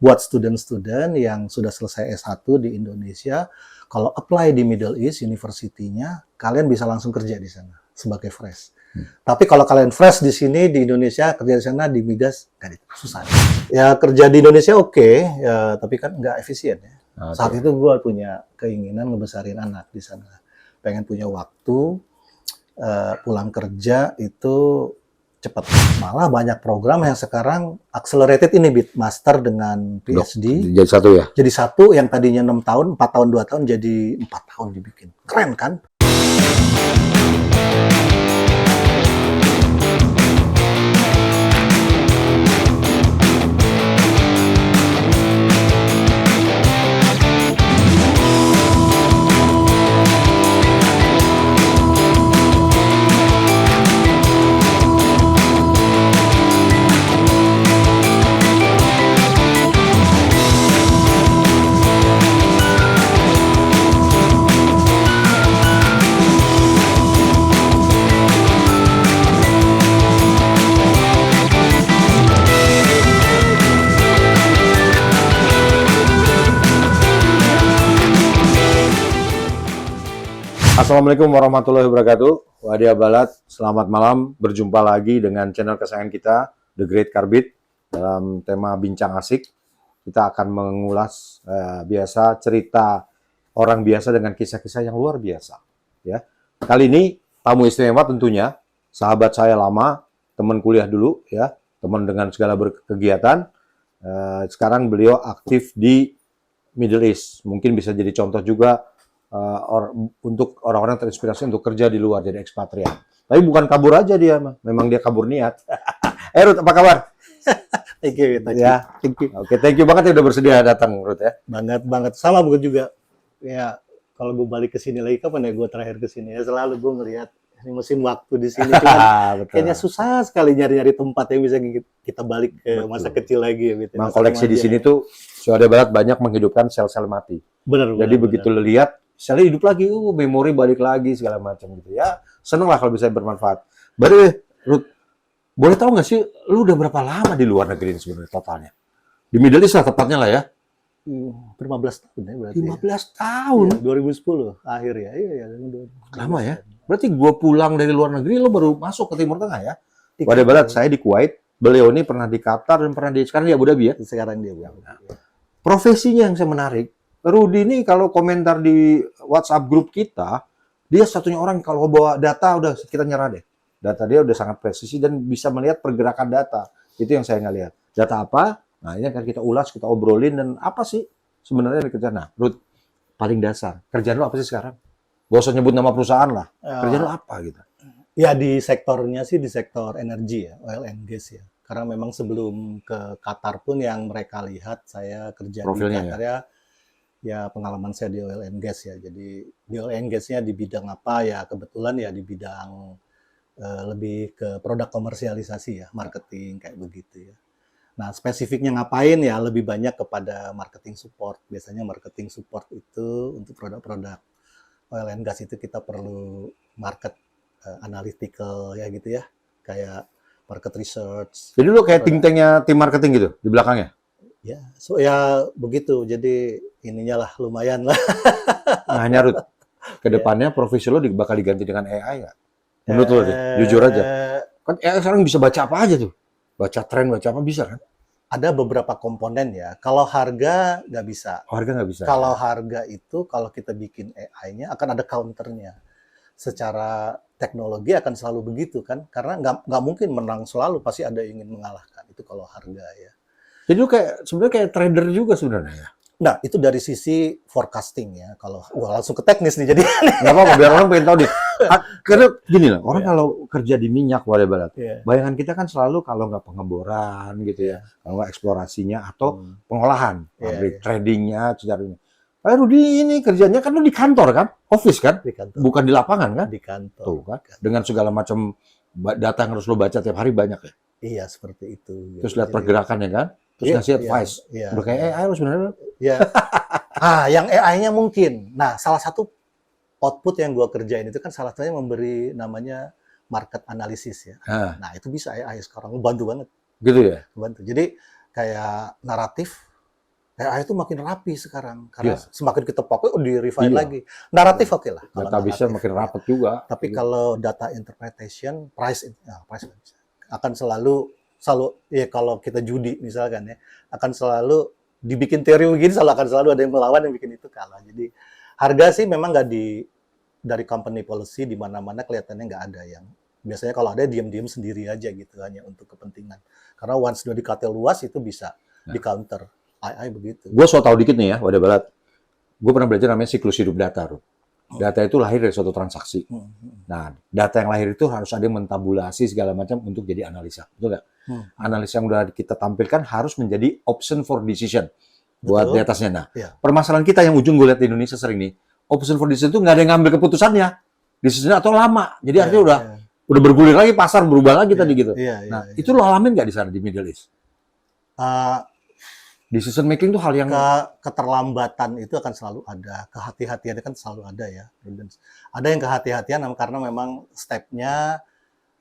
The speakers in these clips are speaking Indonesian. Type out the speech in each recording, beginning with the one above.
buat student-student yang sudah selesai S1 di Indonesia, kalau apply di Middle East University-nya, kalian bisa langsung kerja di sana sebagai fresh. Tapi kalau kalian fresh di sini di Indonesia, kerja di sana di migas, susah. Ya kerja di Indonesia oke, ya, tapi kan nggak efisien ya. Saat itu gue punya keinginan ngebesarin anak di sana. Pengen punya waktu, pulang kerja itu cepat. Malah banyak program yang sekarang accelerated ini, master dengan PhD. Jadi satu ya? Jadi satu, yang tadinya 6 tahun, 4 tahun, 2 tahun, jadi 4 tahun dibikin. Keren kan? Assalamualaikum warahmatullahi wabarakatuh. Wadia Balat, selamat malam. Berjumpa lagi dengan channel kesayangan kita, The Great Carbit. Dalam tema Bincang Asik, kita akan mengulas biasa cerita orang biasa dengan kisah-kisah yang luar biasa. Ya. Kali ini tamu istimewa tentunya, sahabat saya lama, teman kuliah dulu, ya, teman dengan segala berkegiatan. Sekarang beliau aktif di Middle East. Mungkin bisa jadi contoh juga untuk orang-orang terinspirasi untuk kerja di luar, jadi ekspatriat. Tapi bukan kabur aja dia, memang dia kabur niat. Ruth, apa kabar? Thank you. Ya, Thank you. Oke, thank you banget ya udah bersedia datang, Ruth ya. Banget. Sama gue juga. Ya, kalau gue balik ke sini lagi, kapan ya gue terakhir ke sini? Ya selalu gue ngelihat ini mesin waktu di sini. Cuman kayaknya susah sekali nyari-nyari tempat yang bisa kita balik ke masa kecil lagi. Gitu. Memang koleksi di sini tuh, Wadia Balat banyak menghidupkan sel-sel mati. Jadi begitu lo lihat, selnya hidup lagi, memori balik lagi segala macam gitu ya. Seneng lah kalau bisa bermanfaat. Baru, Ruth, boleh tahu nggak sih, lu udah berapa lama di luar negeri sebenarnya totalnya? Di Middle East lah tepatnya lah ya. 15 tahun ya berarti. 15 tahun. Ya, 2010 akhir ya. Iya. Lama ya. Berarti gue pulang dari luar negeri, lo baru masuk ke Timur Tengah ya? Wadia Balat, saya di Kuwait. Beliau ini pernah di Qatar dan pernah sekarang di Abu Dhabi ya? Sekarang dia Abu Dhabi. Profesinya yang saya menarik. Rudy ini kalau komentar di WhatsApp grup kita, dia satunya orang kalau bawa data udah kita nyerah deh. Data dia udah sangat presisi dan bisa melihat pergerakan data. Itu yang saya nggak lihat. Data apa? Nah ini akan kita ulas, kita obrolin dan apa sih sebenarnya yang dikerjakan. Nah, Ruth, paling dasar. Kerjaan lo apa sih sekarang? Gak usah nyebut nama perusahaan lah. Kerjaan lo apa gitu? Ya di sektornya sih di sektor energi ya, oil and gas ya. Karena memang sebelum ke Qatar pun yang mereka lihat saya kerja profilnya di Qatar ya pengalaman saya di oil and gas ya. Jadi di oil and gas-nya di bidang apa ya, kebetulan ya di bidang lebih ke produk komersialisasi ya, marketing kayak begitu ya. Nah, spesifiknya ngapain ya, lebih banyak kepada marketing support. Biasanya marketing support itu untuk produk-produk oil and gas itu kita perlu market analytical ya gitu ya. Kayak market research. Jadi lo kayak think tanknya tim marketing gitu di belakangnya? Ya, ya begitu. Jadi ininya lah lumayan lah. Nah, Ruth, ke depannya profesi lo bakal diganti dengan AI nggak? Menurut lo deh, jujur aja. Kan AI sekarang bisa baca apa aja tuh? Baca tren, baca apa bisa kan? Ada beberapa komponen ya. Kalau harga nggak bisa. Harga nggak bisa. Kalau harga itu, kalau kita bikin AI-nya akan ada counternya. Secara teknologi akan selalu begitu kan? Karena nggak mungkin menang selalu, pasti ada yang ingin mengalahkan. Itu kalau harga ya. Jadi lu sebenarnya kayak trader juga sebenarnya ya? Nah, itu dari sisi forecasting ya. Kalau langsung ke teknis nih, jadi nggak apa-apa, biar orang pengen tahu deh. Karena gini lah, orang kalau kerja di minyak Wadia Balat, bayangan kita kan selalu kalau nggak pengeboran gitu ya, kalau nggak eksplorasinya atau pengolahan, tradingnya, sejarahnya. Rudy ini kerjanya kan lu di kantor kan, office kan, di kantor. Bukan di lapangan kan? Di kantor. Tuh kan, dengan segala macam data yang harus lu baca tiap hari banyak ya. Iya, seperti itu. Terus lihat pergerakannya kan. Terus ngasih advice. Udah kayak AI lo sebenarnya. Iya. Yang AI-nya mungkin. Nah, salah satu output yang gua kerjain itu kan salah satunya memberi namanya market analysis ya. Nah, itu bisa AI sekarang. Bantu banget. Gitu ya? Bantu. Jadi kayak naratif AI itu makin rapi sekarang karena Iya. semakin kita pakai di refine Iya. lagi. Naratif oke lah. kalau Database-nya naratif, makin ya. rapat juga. Tapi kalau data interpretation, price nggak bisa. Akan selalu ya kalau kita judi misalkan ya, akan selalu dibikin teori begini, akan selalu ada yang melawan yang bikin itu kalah. Jadi harga sih memang nggak dari company policy di mana-mana kelihatannya nggak ada yang biasanya kalau ada diam-diam sendiri aja gitu hanya untuk kepentingan. Karena once sudah dikatel luas itu bisa di counter. AI begitu. Gue so tau dikit nih ya, Wadah Balat. Gue pernah belajar namanya siklus hidup data, Ruth. Data itu lahir dari suatu transaksi. Nah, data yang lahir itu harus ada yang mentabulasi segala macam untuk jadi analisa. Betul nggak? Analisa yang udah kita tampilkan harus menjadi option for decision buat Betul. di atasnya. Nah, Iya. permasalahan kita yang ujung gue lihat di Indonesia sering nih, option for decision itu nggak ada yang ngambil keputusannya. Decisionnya atau lama. Jadi artinya udah bergulir lagi, pasar berubah lagi tadi gitu. Nah, itu lo alamin nggak di sana di Middle East? Decision making itu hal yang Keterlambatan itu akan selalu ada, kehati-hatian kan selalu ada ya. Ada yang kehati-hatian karena memang stepnya,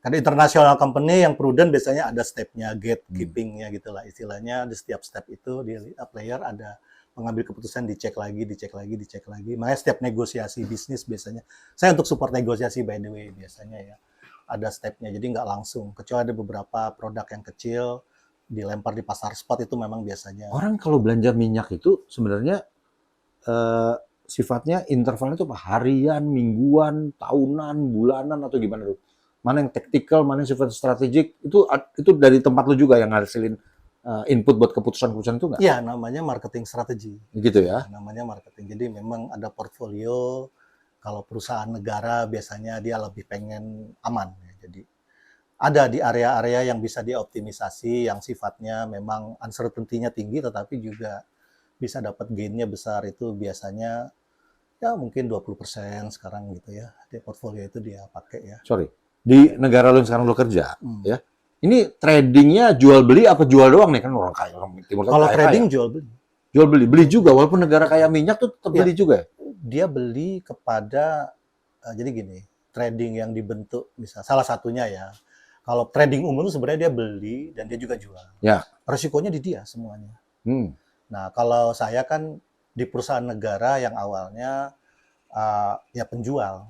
karena international company yang prudent biasanya ada stepnya, gatekeepingnya gitulah istilahnya. Di setiap step itu di player ada mengambil keputusan, dicek lagi. Makanya setiap negosiasi bisnis biasanya, saya untuk support negosiasi by the way biasanya ya, ada stepnya. Jadi nggak langsung, kecuali ada beberapa produk yang kecil, dilempar di pasar spot itu memang biasanya. Orang kalau belanja minyak itu sebenarnya sifatnya intervalnya itu apa? Harian, mingguan, tahunan, bulanan atau gimana tuh? Mana yang tactical, mana yang sifat strategik? Itu dari tempat lu juga yang ngasilin input buat keputusan-keputusan itu nggak? Iya, namanya marketing strategi. Gitu ya? Namanya marketing. Jadi memang ada portfolio. Kalau perusahaan negara biasanya dia lebih pengen aman. Jadi ada di area-area yang bisa dioptimisasi, yang sifatnya memang uncertainty-nya tinggi, tetapi juga bisa dapat gain-nya besar. Itu biasanya ya mungkin 20% sekarang gitu ya. Di portfolio itu dia pakai ya. Sorry, di negara lu yang sekarang lu kerja, ya, ini tradingnya jual beli apa jual doang nih? Kan orang kaya, orang Timur Tengah Kalau kaya, trading kaya. jual beli. Jual beli juga, walaupun negara kayak minyak tuh tetap beli juga ya? Dia beli kepada, jadi gini, trading yang dibentuk, misalnya salah satunya ya, kalau trading umum itu sebenarnya dia beli dan dia juga jual. Ya. Resikonya di dia semuanya. Nah, kalau saya kan di perusahaan negara yang awalnya ya penjual,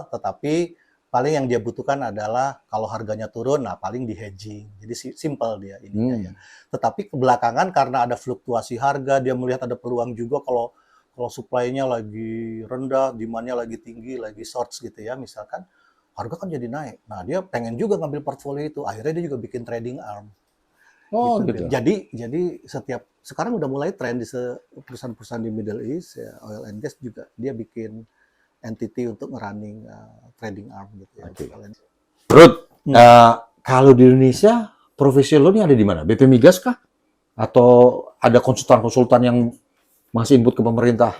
tetapi paling yang dia butuhkan adalah kalau harganya turun, nah paling di hedging. Jadi simple dia ininya ya. Tetapi kebelakangan karena ada fluktuasi harga, dia melihat ada peluang juga kalau supply-nya lagi rendah, demand-nya lagi tinggi, lagi shorts gitu ya, misalkan harga kan jadi naik. Nah, dia pengen juga ngambil portfolio itu. Akhirnya dia juga bikin trading arm. Oh, gitu. Jadi sekarang udah mulai tren di perusahaan-perusahaan di Middle East, ya, oil and gas juga dia bikin entity untuk ngerunning trading arm gitu ya. Ruth, kalau di Indonesia profesi lo ini ada di mana? BP Migas kah? Atau ada konsultan-konsultan yang masih input ke pemerintah?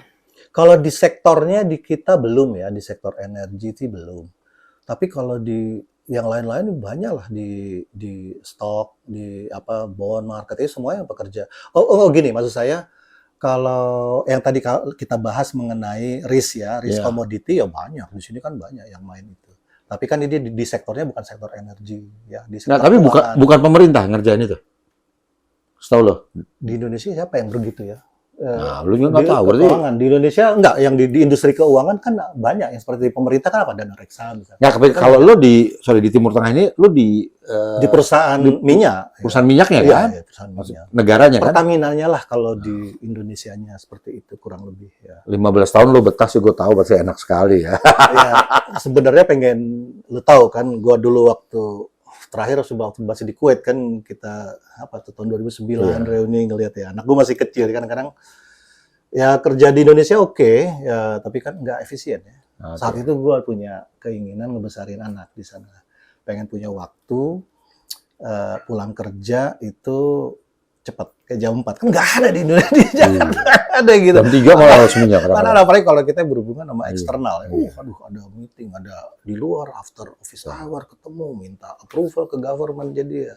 Kalau di sektornya di kita belum ya, di sektor energi sih belum. Tapi kalau di yang lain-lain banyak lah, di stok, di bond market itu semua yang bekerja. Gini maksud saya, kalau yang tadi kita bahas mengenai risk komoditi ya banyak. Di sini kan banyak yang main itu. Tapi kan ini di sektornya bukan sektor energi ya. Nah, tapi bukan pemerintah ngerjain itu. Setahu lo? Di Indonesia siapa yang begitu ya? Nah, lu juga nggak tahu berarti. Keuangan di Indonesia enggak, yang di industri keuangan kan banyak yang seperti pemerintah kan apa, dana reksa misalnya. Nah, kalau lu di Timur Tengah ini lu di perusahaan minyak. Perusahaan minyaknya kan? Iya, perusahaan minyak. Negaranya kan? Pertamina-nya lah kalau di Indonesianya seperti itu kurang lebih ya. 15 tahun lu betah sih gue tahu, pasti enak sekali ya. Ya, sebenarnya pengen lu tahu kan, gua dulu waktu terakhir waktu masih di Kuwait kan kita tahun 2009 reuni ngelihat ya, anak gue masih kecil, kadang-kadang ya kerja di Indonesia ya, tapi kan nggak efisien ya. Saat itu gue punya keinginan ngebesarin anak di sana, pengen punya waktu pulang kerja itu cepat kayak jam 4 kan nggak ada di Indonesia, ada gitu. Jam 3 malah harus minyak. Karena apalagi kalau kita berhubungan sama eksternal, ada meeting, ada di luar after office hour ketemu, minta approval ke government, jadi ya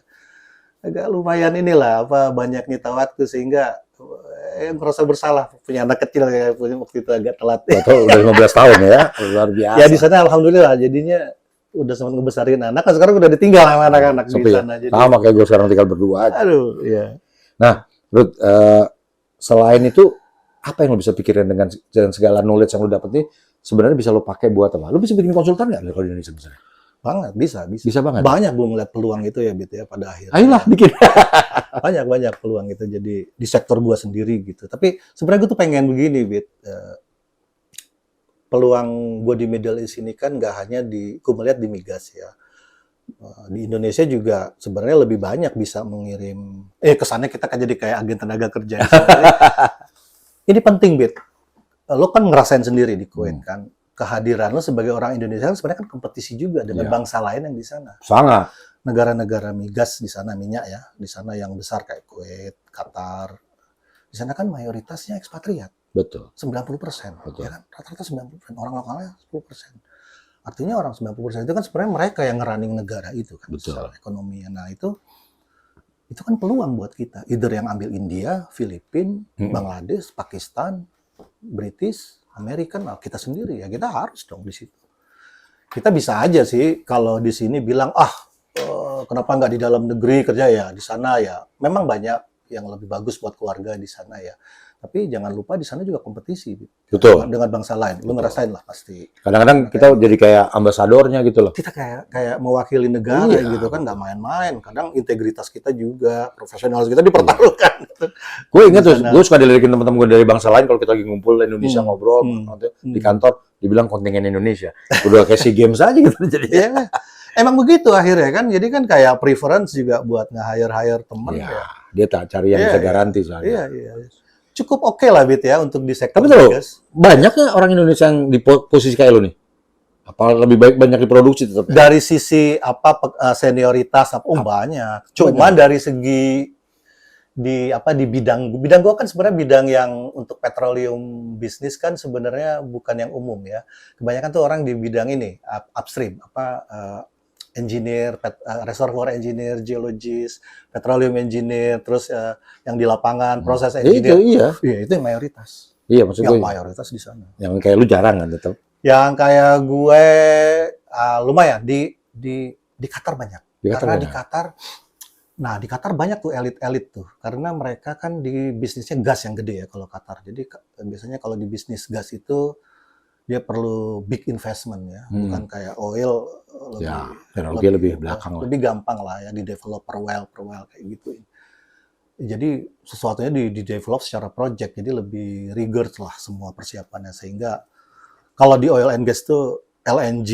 agak lumayan inilah banyak nyita waktu sehingga merasa bersalah punya anak kecil kayak punya waktu itu agak telat. Atau udah 15 tahun ya, luar biasa. Ya di sana alhamdulillah jadinya udah sempat ngebesarin anak, kan sekarang udah ditinggal sama anak-anak di sana. Jadi sama kayak gue sekarang tinggal berdua aja. Aduh, ya. Nah, Ruth, selain itu, apa yang lo bisa pikirin dengan segala knowledge yang lo dapet nih, sebenarnya bisa lo pakai buat apa? Lo bisa bikin konsultan nggak kalau di Indonesia misalnya? Banget, bisa. Bisa banget. Banyak gue ngeliat peluang itu ya, Bit, ya, pada akhirnya. Ayolah, bikin. Banyak peluang itu jadi di sektor gua sendiri gitu. Tapi sebenarnya gue tuh pengen begini, Bit. Peluang gue di Middle East ini kan nggak hanya gue melihat di migas ya. Di Indonesia juga sebenarnya lebih banyak bisa mengirim. Kesannya kita kan jadi kayak agen tenaga kerja. Ini penting, Bit. Lo kan ngerasain sendiri di Kuwait kan. Kehadiran lo sebagai orang Indonesia kan sebenarnya kan kompetisi juga dengan bangsa lain yang di sana. Sangat. Negara-negara migas di sana, minyak ya, di sana yang besar kayak Kuwait, Qatar. Di sana kan mayoritasnya ekspatriat. Betul. 90%. Betul. Ya kan? Rata-rata 90%. Orang lokalnya 10%. Artinya orang 90% itu kan sebenarnya mereka yang nge-running negara itu kan. Betul. Secara ekonomi. Nah itu kan peluang buat kita. Either yang ambil India, Filipina, Bangladesh, Pakistan, British, American, kita sendiri ya kita harus dong di situ. Kita bisa aja sih kalau di sini bilang kenapa nggak di dalam negeri kerja ya di sana ya. Memang banyak yang lebih bagus buat keluarga di sana ya. Tapi jangan lupa di sana juga kompetisi. Betul. Dengan bangsa lain. Lu ngerasain lah pasti. Kadang-kadang kita jadi kayak ambasadornya gitu loh. Kita kayak mewakili negara gitu kan, nggak main-main. Kadang integritas kita juga, profesional kita dipertaruhkan. Gue ingat tuh, gue suka dilirikin teman-teman gue dari bangsa lain kalau kita lagi ngumpul Indonesia ngobrol di kantor, dibilang kontingen Indonesia. Udah kayak SEA Games aja gitu jadi. Iya. Emang begitu akhirnya kan. Jadi kan kayak preference juga buat nge-hire teman ya. Dia tak cari yang bisa garanti soalnya. Iya. Cukup oke lah, Bit, ya, untuk di sektor migas. Banyak nggak orang Indonesia yang di posisi kayak lo nih? Apa lebih baik banyak diproduksi tetap? Dari sisi senioritas banyak. Cuman dari segi di bidang gua kan sebenarnya bidang yang untuk petroleum bisnis kan sebenarnya bukan yang umum ya. Kebanyakan tuh orang di bidang ini upstream engineer, reservoir engineer, geologis, petroleum engineer, terus yang di lapangan proses engineer. Iya, itu yang mayoritas. Iya, maksudnya. Yang mayoritas di sana. Yang kayak lu jarang kan tetap. Yang kayak gue lumayan di Qatar banyak. Karena di Qatar, di Qatar banyak tuh elit-elit tuh. Karena mereka kan di bisnisnya gas yang gede ya kalau Qatar. Jadi biasanya kalau di bisnis gas itu dia perlu big investment ya, bukan kayak oil lebih belakang lebih gampang lah ya di develop per well kayak gitu. Jadi sesuatunya di develop secara project, jadi lebih rigor lah semua persiapannya sehingga kalau di oil and gas tuh LNG,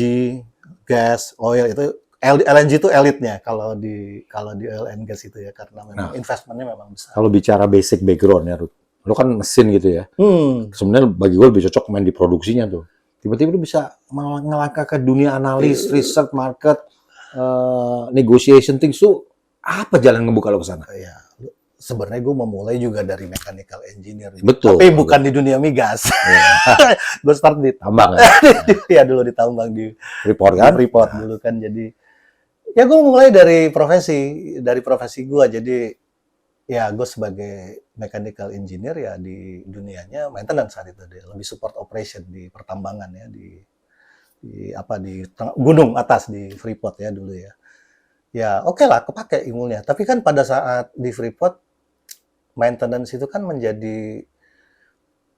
gas, oil itu LNG itu elitnya kalau di oil and gas itu ya karena memang investmentnya memang besar. Kalau bicara basic background ya, Ruth. Lo kan mesin gitu ya. Sebenarnya bagi gue lebih cocok main di produksinya tuh. Tiba-tiba lo bisa ngelangkah ke dunia analis, research, market, negotiation things tuh apa jalan ngebuka lo ke sana? Ya, sebenarnya gue memulai juga dari mechanical engineer. Betul. Tapi bukan di dunia migas. Gue start di tambang. Ya dulu di tambang di Freeport kan? Freeport dulu kan. Jadi ya gue mulai dari profesi gue. Jadi ya gue sebagai mechanical engineer ya di dunianya maintenance saat itu dia lebih support operation di pertambangan ya di gunung atas di Freeport ya dulu ya. Ya oke lah kepake ilmunya. Tapi kan pada saat di Freeport maintenance itu kan menjadi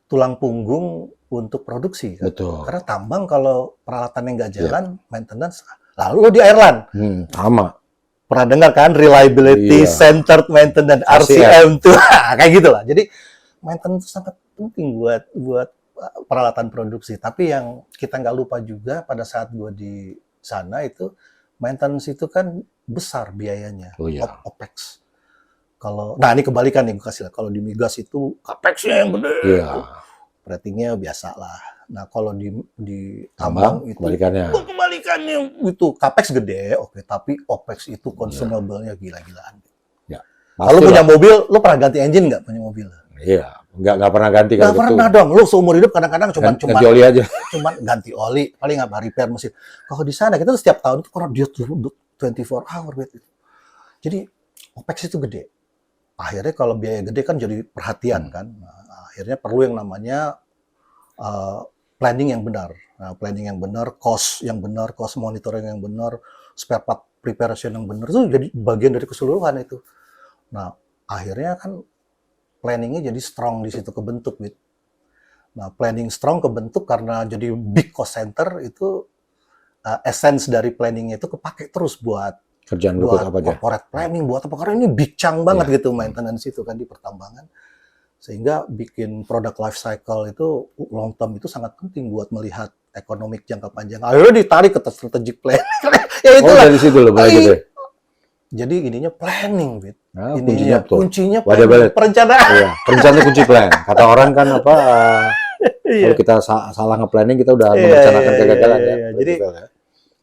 tulang punggung untuk produksi kan. Betul. Karena tambang kalau peralatannya nggak jalan maintenance lalu di Ireland. Sama. Pernah dengar kan reliability centered maintenance RCM tuh kayak gitulah. Jadi maintenance sangat penting buat peralatan produksi. Tapi yang kita nggak lupa juga pada saat gue di sana itu maintenance itu kan besar biayanya. OPEX. Ini kebalikan nih gue kasih lah. Kalau di migas itu CAPEX-nya yang gede. Ratingnya biasa lah. Nah kalau di tambang itu kebalikannya itu CAPEX gede, tapi OPEX itu consumable-nya gila-gilaan. Ya. Kalau punya mobil, lo pernah ganti engine nggak punya mobil? Iya, nggak pernah ganti kalau gitu. Pernah dong, lo seumur hidup kadang-kadang cuma ganti oli aja. Cuma ganti oli, paling nggak repair mesin. Kalau di sana kita setiap tahun itu karena dia 24 hour gitu. Jadi OPEX itu gede. Akhirnya kalau biaya gede kan jadi perhatian kan. Nah, akhirnya perlu yang namanya planning yang benar. Nah, planning yang benar, cost yang benar, cost monitoring yang benar, spare part preparation yang benar itu jadi bagian dari keseluruhan itu. Nah, akhirnya kan planningnya jadi strong di situ kebentuk gitu. Nah, planning strong kebentuk karena jadi big cost center itu essence dari planningnya itu kepake terus buat Kerjaan lu apa aja? corporate planning, buat apa, karena ini big chunk banget Iya. gitu maintenance itu kan di pertambangan. Sehingga bikin product life cycle itu long term itu sangat penting buat melihat ekonomik jangka panjang. Akhirnya ditarik ke strategic plan. Ya Oh, itulah. dari situ lo mulai gitu ya? Jadi ininya planning, Bit. Nah, Ininya, kuncinya tuh. planning, Wadah balik. perencanaan. Iya, perencanaan itu kunci plan. Kata orang kan apa, Iya. kalau kita salah nge-planning, kita udah Iya, merencanakan iya, kegagalan iya, ya. iya. Jadi,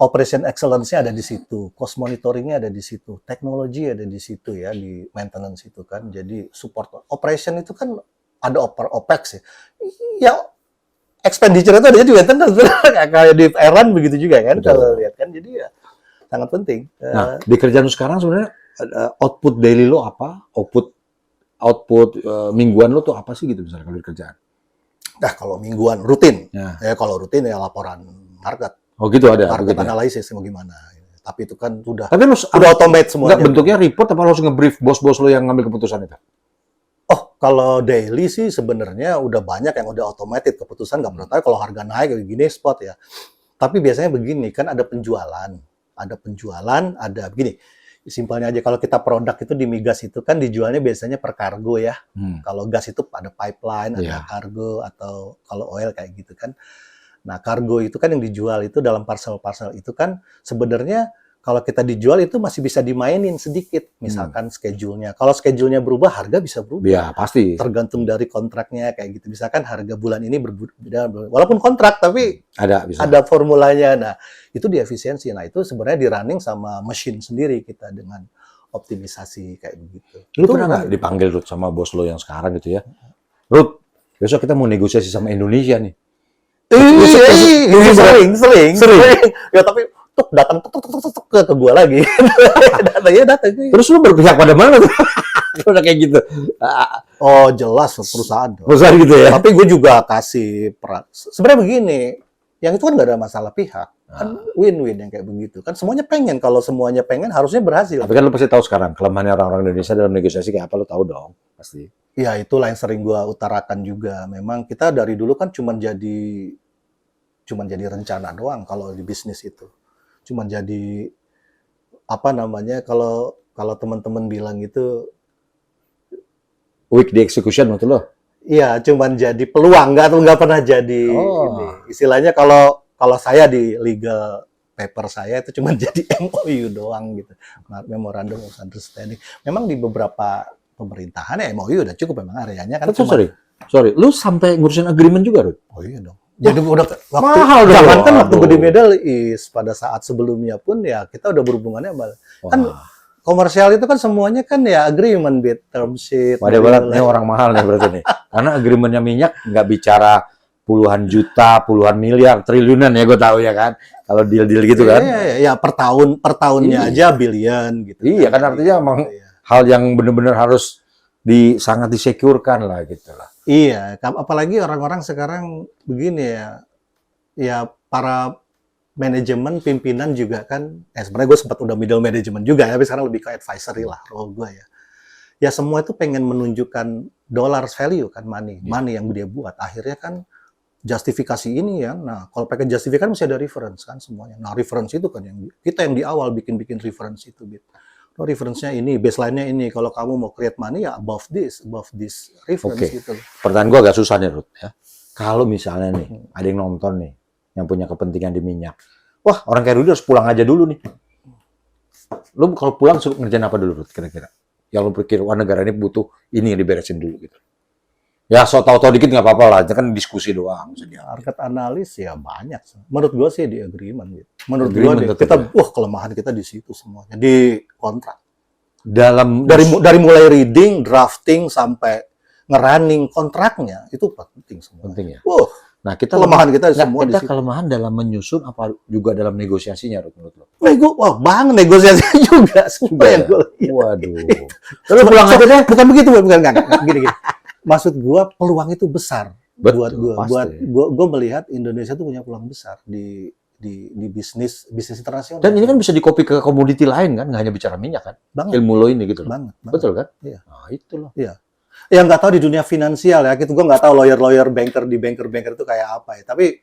operation excellence-nya ada di situ, cost monitoring-nya ada di situ, teknologi ada di situ ya, di maintenance itu kan. Jadi support operation itu kan ada OPEX ya. Ya expenditure itu ada di maintenance. Kayak di airline begitu juga kan. Betul. Kalau lihat kan, jadi ya sangat penting. Nah, di kerjaan lu sekarang sebenarnya output daily lo apa? Output mingguan lo tuh apa sih gitu misalnya kalau di kerjaan? Nah, kalau mingguan rutin. Ya. Ya kalau rutin ya laporan market. Oh gitu ada. Market begitu ya? analisis mau gimana. Tapi itu kan Tapi lu udah automate semuanya. enggak bentuknya report apa lu harus nge-brief bos-bos lo yang ngambil keputusan itu? Oh, kalau daily sih sebenarnya udah banyak yang udah automated keputusan, nggak perlu tahu kalau harga naik kayak gini spot ya. Tapi biasanya begini, kan ada penjualan, ada begini. Simpelnya aja kalau kita produk itu di migas itu kan dijualnya biasanya per kargo ya. Kalau gas itu ada pipeline, ada kargo, atau kalau oil kayak gitu kan. Nah, kargo itu kan yang dijual itu dalam parcel-parcel itu kan sebenarnya kalau kita dijual itu masih bisa dimainin sedikit, misalkan schedule-nya. Kalau schedule-nya berubah, harga bisa berubah. Ya, pasti. Tergantung dari kontraknya kayak gitu. Misalkan harga bulan ini berbeda, walaupun kontrak tapi ada formulanya. Nah, itu di efisiensi. Nah, itu sebenarnya di running sama mesin sendiri kita dengan optimisasi kayak begitu. Lu pernah nggak dipanggil Ruth sama bos lo yang sekarang gitu ya? Ruth, besok kita mau negosiasi sama Indonesia nih. Sering. Ya tapi datang ke gua lagi. datang. Terus lu berpihak pada mana tuh? Udah kayak gitu. Oh, jelas perusahaan. Perusahaan gitu ya. Tapi gue juga kasih peran. Sebenarnya begini, yang itu kan nggak ada masalah pihak. Kan win-win yang kayak begitu. Kan semuanya pengen. Kalau semuanya pengen harusnya berhasil. Tapi kan lu pasti tahu sekarang kelemahannya orang-orang Indonesia dalam negosiasi kayak apa, lu tahu dong, pasti. Ya, itulah yang sering gua utarakan juga. Memang kita dari dulu kan cuman jadi rencana doang kalau di bisnis itu. Cuman jadi apa namanya, kalau teman-teman bilang itu Weak di execution menurut lo? iya, cuman jadi peluang, nggak pernah jadi ini. Istilahnya kalau saya di legal paper saya itu cuma jadi MOU doang gitu, Memorandum of Understanding. Memang di beberapa pemerintahan ya MOU udah cukup, memang areanya kan. Sorry, lu sampai ngurusin agreement juga, Ruth? Oh iya dong. Jadi udah mahal dong. Jangan kan waktu gue di Middle East, pada saat sebelumnya pun ya kita udah berhubungannya sama kan komersial itu kan semuanya kan ya agreement, term sheet. Wadah balat, ini orang mahal nih berarti nih. Karena agreementnya minyak nggak bicara puluhan juta, puluhan miliar, triliunan ya gue tahu ya kan. Kalau deal-deal gitu kan. Iya, per tahunnya aja billion gitu. Iya kan artinya emang hal yang benar-benar harus sangat disekurkan lah gitu lah. Iya, apalagi orang-orang sekarang begini ya. Ya para manajemen, pimpinan juga kan, sebenarnya gue sempat udah middle management juga ya, tapi sekarang lebih ke advisory lah role gue ya. Ya semua itu pengen menunjukkan dollars value kan, money yang dia buat. Akhirnya kan justifikasi ini ya. Nah, kalau pakai justifikasi mesti ada reference kan semuanya. Nah, reference itu kan yang kita yang di awal bikin reference itu gitu. Oh, reference-nya ini, baseline-nya ini. Kalau kamu mau create money ya above this reference gitu. Pertanyaan gue agak susah nih, Ruth ya. Kalau misalnya nih ada yang nonton nih yang punya kepentingan di minyak. Wah, orang kayak Rudy harus pulang aja dulu nih. Lu kalau pulang suruh ngerjain apa dulu, Ruth, kira-kira? Yang lu pikir, wah negara ini butuh ini yang diberesin dulu gitu. Ya, so tahu-tahu dikit nggak apa-apa lah, itu kan diskusi doang. Market analis ya banyak. Menurut gua sih di agreement gitu. Menurut gua kita, kelemahan kita di situ semuanya, di kontrak. Dari mulai reading, drafting sampai ngerunning kontraknya itu penting semua. Penting ya. Nah, kelemahan kita semua di situ. Kelemahan dalam menyusun apa juga dalam negosiasinya, menurut lo? Wah, bang, negosiasinya juga semua yang gue lihat. Waduh. Terus pulang aja deh. Bukan begitu, bukan gini. Maksud gue peluang itu besar. Buat gue melihat Indonesia tuh punya peluang besar di bisnis internasional. Dan ini kan bisa di-copy ke komoditi lain kan, nggak hanya bicara minyak kan? Ilmu lo ini gitu loh. Banget. Betul kan? Iya. Nah, itu loh. Iya. Ya nggak tahu di dunia finansial ya, gitu gue nggak tahu lawyer banker di banker itu kayak apa ya. Tapi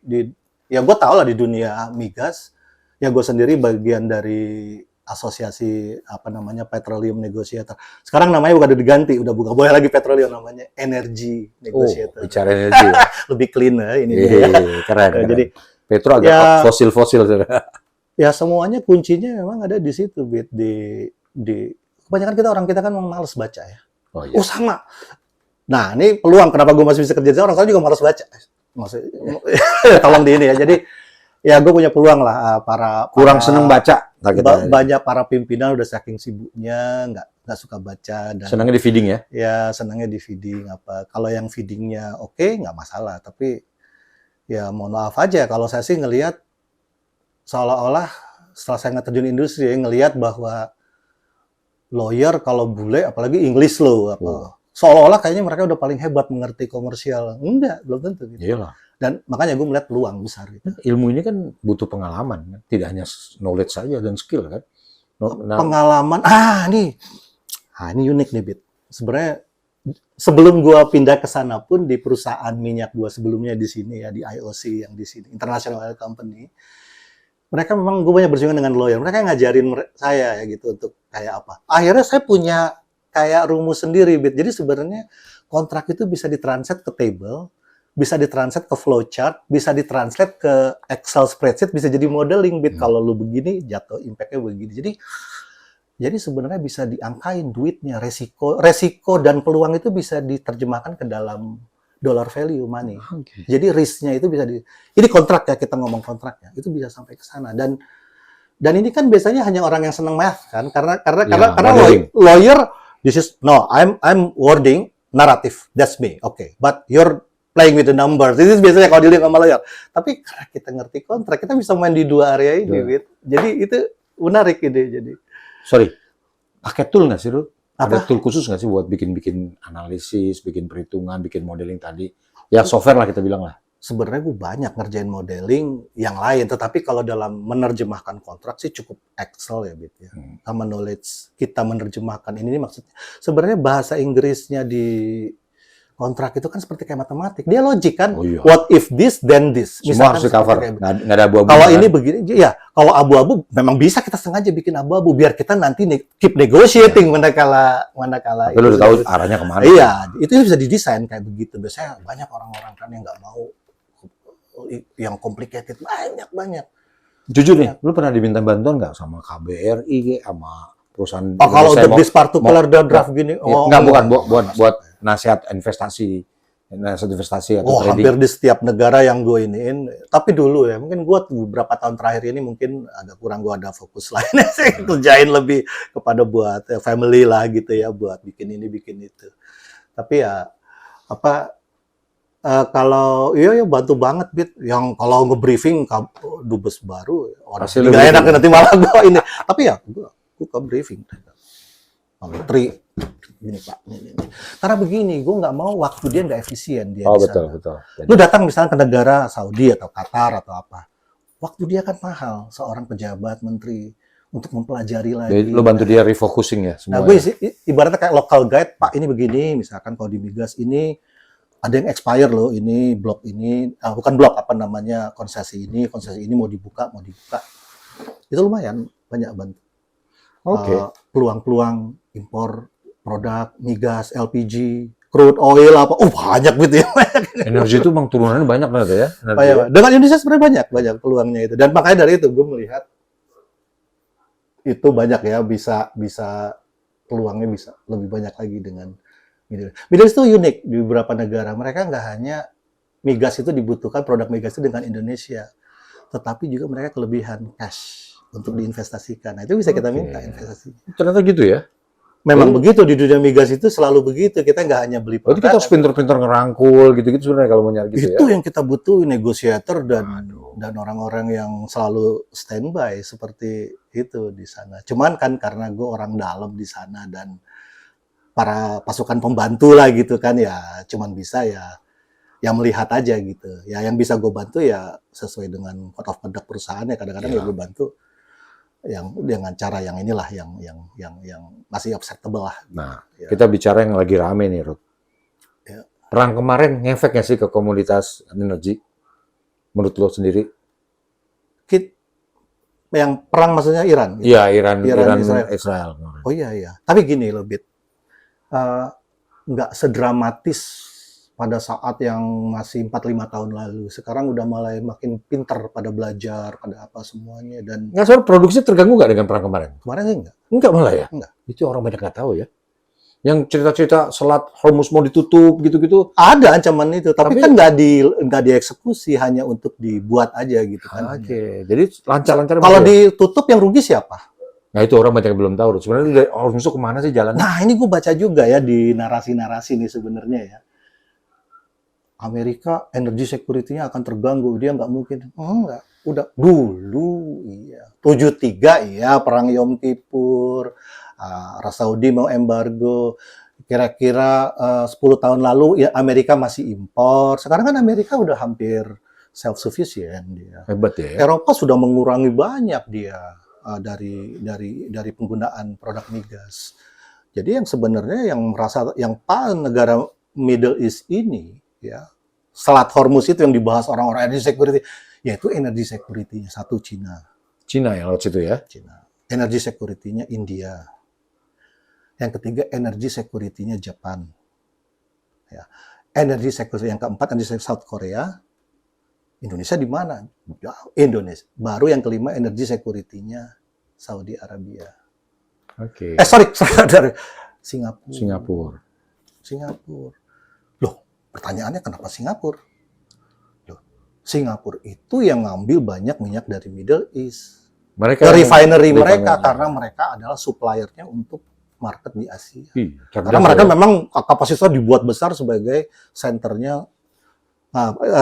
ya gue tahu lah di dunia migas, ya gue sendiri bagian dari asosiasi apa namanya Petroleum Negotiator. Sekarang namanya udah diganti, udah bukan boleh lagi petroleum, namanya Energy Negotiator. Bicara energi ya. Lebih clean ya ini dia. Keren. Jadi Petro agak ya, fosil-fosil. ya semuanya kuncinya memang ada di situ, Bit. Kebanyakan kita kan memang malas baca ya. Oh, iya. Sama. Nah, ini peluang kenapa gue masih bisa kerja di sana, orang sana juga malas baca. Maksudnya, tolong di ini ya. Jadi, ya gue punya peluang lah kurang seneng baca. Banyak para pimpinan udah saking sibuknya, nggak suka baca. Dan senangnya di feeding ya? Ya, senangnya di feeding. Kalau yang feedingnya oke, nggak masalah. Tapi, ya mohon maaf aja, kalau saya sih ngelihat seolah-olah setelah saya nggak terjun industri, ngelihat bahwa lawyer kalau bule, apalagi English law, seolah-olah kayaknya mereka udah paling hebat mengerti komersial. Enggak, belum tentu. Gitu. Iyalah. Dan makanya gue melihat peluang besar. Gitu. Ilmu ini kan butuh pengalaman, kan? Tidak hanya knowledge saja dan skill kan. Pengalaman, ini unik nih, Bit. Sebenarnya sebelum gue pindah ke sana pun di perusahaan minyak gue sebelumnya di sini ya, di IOC yang di sini, International Oil Company. Mereka memang gue banyak bersinggungan dengan lawyer. Mereka ngajarin saya ya gitu untuk kayak apa. Akhirnya saya punya kayak rumus sendiri, Bit. Jadi sebenarnya kontrak itu bisa ditranslate ke table, bisa ditranslate ke flowchart, bisa ditranslate ke Excel spreadsheet, bisa jadi modeling, Bit. Kalau lu begini, jatuh impact-nya begini. Jadi sebenarnya bisa diangkain duitnya, resiko dan peluang itu bisa diterjemahkan ke dalam dollar value money. Okay. Jadi risk-nya itu bisa ini kontrak ya, kita ngomong kontraknya, itu bisa sampai ke sana. Dan ini kan biasanya hanya orang yang senang math kan, karena lawyer, this is I'm wording narrative, that's me, okay. But you're playing with the numbers. Ini biasanya kalau dilihat sama lawyer. Tapi karena kita ngerti kontrak, kita bisa main di dua area ini. Jadi itu menarik ide. Jadi. Sorry, pakai tool nggak sih, Ruth? Apa? Ada tool khusus nggak sih buat bikin analisis, bikin perhitungan, bikin modeling tadi? Ya software lah kita bilang lah. Sebenarnya gue banyak ngerjain modeling yang lain, tetapi kalau dalam menerjemahkan kontrak sih cukup Excel ya, Bit ya. Sama knowledge kita menerjemahkan ini maksudnya. Sebenarnya bahasa Inggrisnya di kontrak itu kan seperti kayak matematik. Dia logik kan. Oh, iya. What if this, then this. Semua harus di-cover. Nggak ada abu-abu. Kalau ini begini, ya. Kalau abu-abu, memang bisa kita sengaja bikin abu-abu. Biar kita nanti keep negotiating manakala. Tapi lu udah tahu arahnya kemana. Iya. Itu bisa didesain kayak begitu. Biasanya banyak orang-orang kan yang nggak mau yang complicated. Banyak. Jujur nih, lu pernah diminta bantuan nggak sama KBRI, sama perusahaan? Kalau untuk this particular draft gini. Bukan buat nasihat investasi atau trading. Hampir di setiap negara yang gue iniin. Tapi dulu ya, mungkin gue beberapa tahun terakhir ini mungkin agak kurang, gue ada fokus lainnya sih, kerjain lebih kepada buat family lah gitu ya, buat bikin ini bikin itu. Tapi ya kalau iya bantu banget, Bit. Yang kalau nge-briefing dubes baru orang nggak enak nanti malah gue ini. Tapi ya gue briefing. Menteri, ini Pak, ini. Karena begini, gue nggak mau waktu dia nggak efisien dia. Betul. Lu datang misalnya ke negara Saudi atau Qatar atau apa, waktu dia kan mahal, seorang pejabat, menteri, untuk mempelajari lagi. Jadi, lu bantu dia refocusing ya semua. Nah, gue ibaratnya kayak local guide, Pak ini begini, misalkan kalau di migas ini ada yang expire loh, ini blok ini, bukan blok konsesi ini mau dibuka. Itu lumayan banyak bantu. Peluang impor produk migas, LPG, crude oil banyak gitu ya. Energi itu memang turunannya banyak banget ya. Dengan Indonesia sebenarnya banyak peluangnya itu. Dan makanya dari itu gue melihat itu banyak ya, bisa peluangnya bisa lebih banyak lagi dengan Middle East itu unik di beberapa negara. Mereka nggak hanya migas itu dibutuhkan, produk migas itu dengan Indonesia, tetapi juga mereka kelebihan cash untuk diinvestasikan. Nah, itu bisa kita minta investasi. Ternyata gitu ya? Memang begitu, di dunia migas itu selalu begitu. Kita nggak hanya beli produk. Berarti kita harus pinter-pinter ngerangkul gitu-gitu sebenarnya kalau mau nyari gitu ya? Itu yang kita butuh, negosiator dan orang-orang yang selalu standby seperti itu di sana. Cuman kan karena gue orang dalam di sana dan para pasukan pembantu lah gitu kan, ya cuman bisa ya melihat aja gitu. Ya yang bisa gue bantu ya sesuai dengan code of conduct perusahaan ya, kadang-kadang ya gue bantu yang dengan cara yang inilah yang masih acceptable lah. Nah, kita bicara yang lagi rame nih, Ruth. perang kemarin ngefek nggak sih ke komoditas energi? Menurut lo sendiri? Yang perang maksudnya Iran? Gitu? Iya, Iran Israel. Israel. Oh iya. Tapi gini loh, Bit. Nggak sedramatis pada saat yang masih 4-5 tahun lalu. Sekarang udah mulai makin pintar pada belajar, pada apa semuanya. Dan Nggak, soal produksi terganggu nggak dengan perang kemarin? kemarin sih enggak. Enggak malah ya? Enggak. Itu orang banyak nggak tahu ya. Yang cerita-cerita Selat Hormuz mau ditutup gitu-gitu. Ada ancaman itu, tapi Tapi- kan nggak dieksekusi, hanya untuk dibuat aja gitu kan. Oke, jadi lancar-lancar. Kalau aja. ditutup yang rugi siapa? Nah itu orang banyak yang belum tahu. Sebenarnya Hormuz itu kemana sih jalan? Nah ini gue baca juga ya di narasi-narasi nih sebenarnya ya. Amerika energi security-nya akan terganggu, dia nggak mungkin. Enggak, udah dulu iya. 73 iya, perang Yom Kippur, Arab Saudi mau embargo. Kira-kira 10 tahun lalu ya Amerika masih impor. Sekarang kan Amerika udah hampir self-sufficient dia. Hebat ya. Eropa sudah mengurangi banyak dia dari penggunaan produk migas. Jadi yang sebenarnya yang negara Middle East ini ya, Selat Hormuz itu yang dibahas orang-orang energy security, yaitu energy security-nya satu Cina. Cina ya lewat situ ya. Cina. Energy security-nya India. Yang ketiga energy security-nya Jepang. Ya. Energy security yang keempat energy security South Korea. Indonesia di mana? Indonesia. Baru yang kelima energy security-nya Saudi Arabia. Oke. Sorry, Singapura. Singapura. Loh, pertanyaannya kenapa Singapura? Loh, Singapura itu yang ngambil banyak minyak dari Middle East. Mereka Refinery mereka, karena mereka adalah supplier-nya untuk market di Asia. Karena mereka memang kapasitasnya dibuat besar sebagai senternya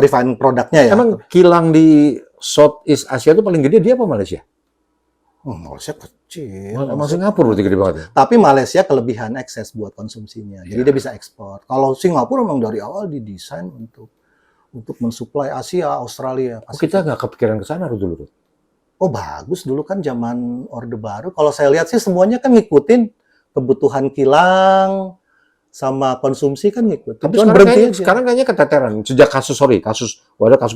refining produknya ya. Emang kilang di Southeast Asia itu paling gede dia apa Malaysia? Malaysia kecil. Emang Singapura berarti gede banget ya? Tapi Malaysia kelebihan ekses buat konsumsinya. Jadi dia bisa ekspor. Kalau Singapura memang dari awal didesain untuk mensuplai Asia, Australia. Oh, kita nggak kepikiran ke sana dulu. Oh bagus, dulu kan zaman Orde Baru. Kalau saya lihat sih semuanya kan ngikutin kebutuhan kilang sama konsumsi kan ngikutin. Tapi sekarang kayaknya keteteran. Sejak kasus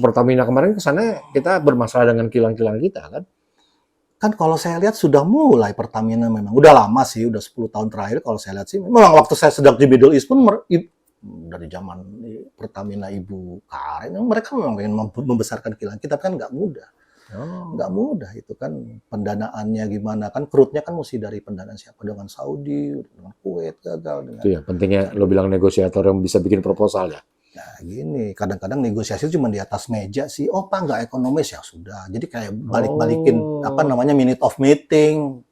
Pertamina kemarin kesana kita bermasalah dengan kilang-kilang kita kan? Kan kalau saya lihat sudah mulai Pertamina memang. Udah lama sih, udah 10 tahun terakhir kalau saya lihat sih. Memang waktu saya sedang di Middle East pun dari zaman Pertamina Ibu Karen, mereka memang ingin membesarkan kilang kita, kan nggak mudah. Nggak mudah itu kan, pendanaannya gimana, kan crude-nya kan mesti dari pendanaan siapa, dengan Saudi, dengan Kuwait gagal. Itu ya pentingnya lo bilang negosiator yang bisa bikin proposal ya. Nah gini, kadang-kadang negosiasi cuma di atas meja sih, oh Pak nggak ekonomis ya sudah, jadi kayak balik-balikin minute of meeting.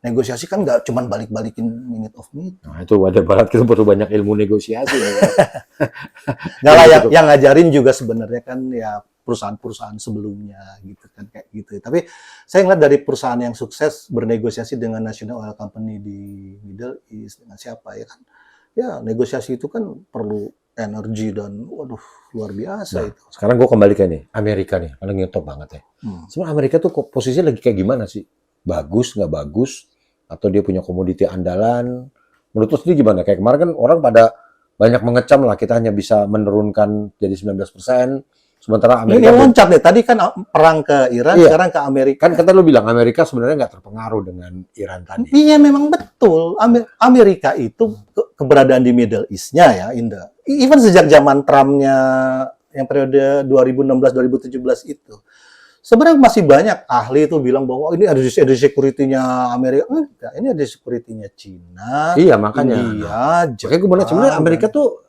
Negosiasi kan nggak cuma balik-balikin minute of meeting. Nah itu Wadah Barat kita perlu banyak ilmu negosiasi. Nggak lah, yang ngajarin juga sebenarnya kan ya perusahaan-perusahaan sebelumnya gitu kan, kayak gitu. Tapi saya ngeliat dari perusahaan yang sukses bernegosiasi dengan National Oil Company di Middle East, dengan siapa ya kan, ya negosiasi itu kan perlu energi dan waduh luar biasa itu. Sekarang gue kembali ke nih Amerika nih, paling ngetop banget ya. Sebenarnya Amerika tuh posisinya lagi kayak gimana sih? Bagus nggak bagus? Atau dia punya komoditi andalan? Menurut lo sendiri gimana? Kayak kemarin kan orang pada banyak mengecam lah, kita hanya bisa menurunkan jadi 19%. Sementara Amerika ini loncat deh, tadi kan perang ke Iran, sekarang ke Amerika. Kan kata lu bilang Amerika sebenarnya nggak terpengaruh dengan Iran tadi. Iya memang betul. Amerika itu keberadaan di Middle East-nya ya, even sejak zaman Trump-nya yang periode 2016-2017 itu, sebenarnya masih banyak ahli itu bilang bahwa ini ada security-nya Amerika. Enggak, ini ada security-nya Cina, iya, makanya. India, Jepang. Gue bilang sebenarnya Amerika tuh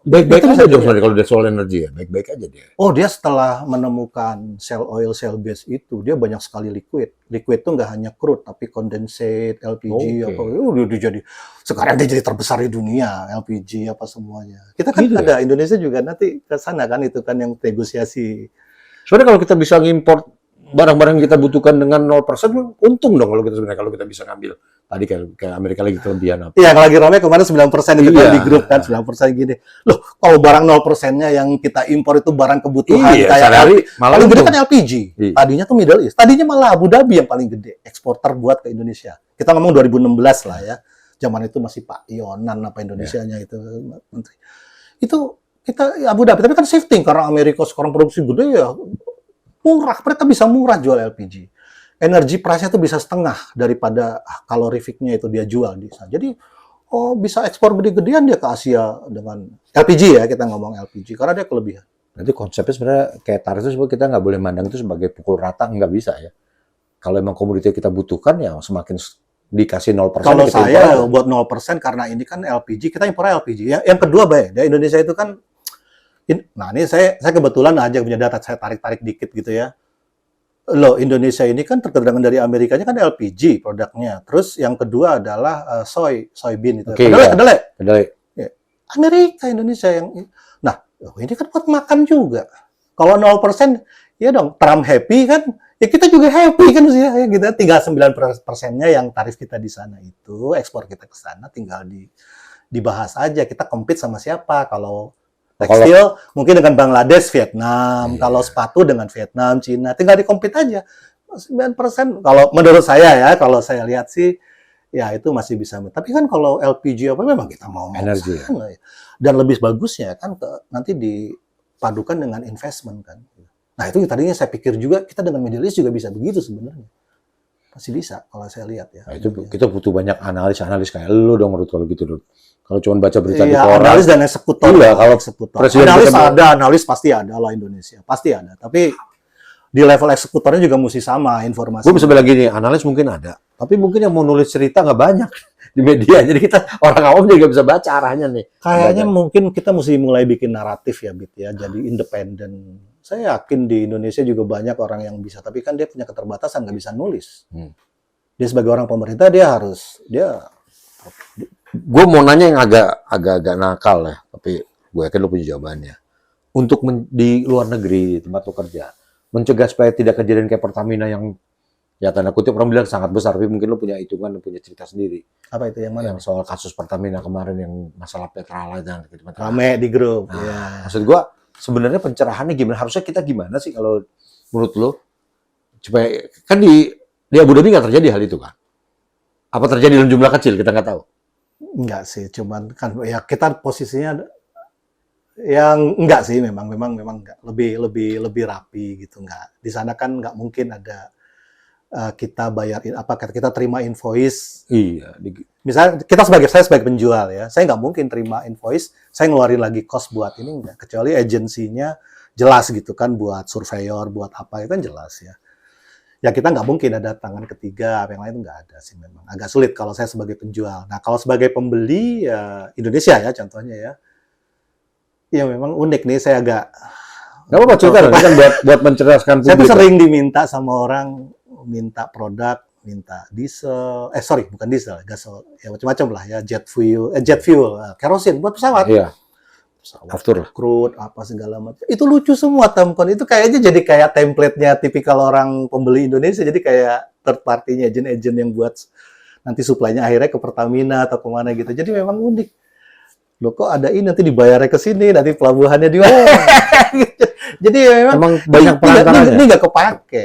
baik-baik aja dong sebenarnya kalau dia soal energi ya, baik-baik aja dia. Oh, dia setelah menemukan shale oil, shale gas itu, dia banyak sekali liquid. Liquid itu nggak hanya crude, tapi condensate, LPG, dia jadi, sekarang dia jadi terbesar di dunia, LPG apa semuanya. Kita kan gitu ada, Indonesia juga nanti ke sana kan, itu kan yang negosiasi. Sebenarnya kalau kita bisa ngimport barang-barang yang kita butuhkan dengan 0%, untung dong kalau kita bisa ngambil. Tadi kayak Amerika lagi kelebihan apa? Iya, yang lagi ramai kemarin 9% itu kan di grup kan, 9% gini. Loh, kalau barang 0%-nya yang kita impor itu barang kebutuhan kayak paling gede kan LPG. Tadinya tuh Middle East. Tadinya malah Abu Dhabi yang paling gede eksporter buat ke Indonesia. Kita ngomong 2016 lah ya. Zaman itu masih Pak Yonan apa Indonesianya itu menteri. Itu kita Abu Dhabi, tapi kan shifting karena Amerika sekarang produksi gede ya murah, mereka bisa murah jual LPG. Energi price-nya tuh bisa setengah daripada kalorifiknya itu dia jual di sana. Jadi bisa ekspor gede-gedean dia ke Asia dengan LPG ya, kita ngomong LPG karena dia kelebihan. Nanti konsepnya sebenarnya kayak tarif itu sebenarnya kita nggak boleh mandang itu sebagai pukul rata, nggak bisa ya. Kalau emang komoditi kita butuhkan ya semakin dikasih 0% Kalau kita saya impor. buat 0% karena ini kan LPG, kita impor LPG. Yang kedua, Bay, di Indonesia itu kan, nah ini saya kebetulan aja punya data, saya tarik-tarik dikit gitu ya. Loh, Indonesia ini kan tergantung dari Amerikanya kan LPG produknya. Terus yang kedua adalah soybean itu. Oke, Kedelai, ya. kedelai. Kedelai. Ya. Amerika, Indonesia yang, nah, ini kan buat makan juga. Kalau 0%, ya dong, Trump happy kan, ya kita juga happy kan, ya kita tinggal 9%-nya yang tarif kita di sana itu, ekspor kita ke sana tinggal dibahas aja, kita compete sama siapa. Kalau tekstil mungkin dengan Bangladesh, Vietnam, kalau sepatu dengan Vietnam, Cina, tinggal di-compete aja. 9%, kalau menurut saya ya, kalau saya lihat sih, ya itu masih bisa. Tapi kan kalau LPG apa memang kita mau Energi, ya. sana ya. Dan lebih bagusnya kan nanti dipadukan dengan investment kan. Nah itu tadinya saya pikir juga kita dengan Middle East juga bisa begitu sebenarnya. Masih bisa kalau saya lihat ya. Nah, itu kita butuh banyak analis kayak lu dong, Ruth, kalau gitu, Ruth. Kalau cuma baca berita di Iya, koran. analis dan eksekutor. Iya, kalau eksekutor. presiden Analis kita ada, analis pasti ada lah Indonesia. Pasti ada. Tapi di level eksekutornya juga mesti sama informasi. Gue bisa bilang gini, analis mungkin ada, tapi mungkin yang mau nulis cerita nggak banyak di media. Jadi kita orang awam juga bisa baca arahnya nih. Kayaknya mungkin kita mesti mulai bikin naratif ya, Bit ya. Jadi independen. Saya yakin di Indonesia juga banyak orang yang bisa, tapi kan dia punya keterbatasan, nggak bisa nulis. Dia sebagai orang pemerintah Gue mau nanya yang agak nakal ya, tapi gue yakin lo punya jawabannya. Untuk di luar negeri, di tempat lo kerja, mencegah supaya tidak kejadian kayak Pertamina yang ya tanda kutip orang bilang sangat besar, tapi mungkin lo punya hitungan, lo punya cerita sendiri. Apa itu yang mana? Yang soal kasus Pertamina kemarin yang masalah Petrala dan gitu. Rame di grup. Nah, ya. Maksud gue sebenarnya pencerahannya gimana? Harusnya kita gimana sih kalau menurut lo? Supaya kan di Abu Dhabi nggak terjadi hal itu kan? Apa terjadi dalam jumlah kecil kita nggak tahu? Enggak sih, cuman kan ya kita posisinya yang enggak sih, memang enggak, lebih rapi gitu, enggak. Di sana kan enggak mungkin ada kita bayarin apa, kita terima invoice. Iya. Misalnya saya sebagai penjual ya, saya nggak mungkin terima invoice, saya ngeluarin lagi cost buat ini enggak, kecuali agensinya jelas gitu kan, buat surveyor, buat apa itu kan jelas ya. Ya kita nggak mungkin ada tangan ketiga, yang lain nggak ada sih, memang agak sulit kalau saya sebagai penjual. Nah kalau sebagai pembeli ya Indonesia ya contohnya ya memang unik nih, saya agak nggak apa-apa cerita kan buat mencerdaskan publik. Saya tuh sering diminta sama orang, minta produk, minta diesel, bukan diesel, gasol, ya macam-macam lah ya, jet fuel, kerosin buat pesawat. Iya. After crude apa segala macam. Itu lucu semua Tamkon. Itu kayaknya jadi kayak template-nya tipikal orang pembeli Indonesia. Jadi kayak third party-nya, agent yang buat nanti supply-nya akhirnya ke Pertamina atau kemana gitu. Jadi memang unik. Loh kok ada ini nanti dibayarnya ke sini, nanti pelabuhannya di mana. Jadi memang banyak perantaranya. Ini nggak kepake.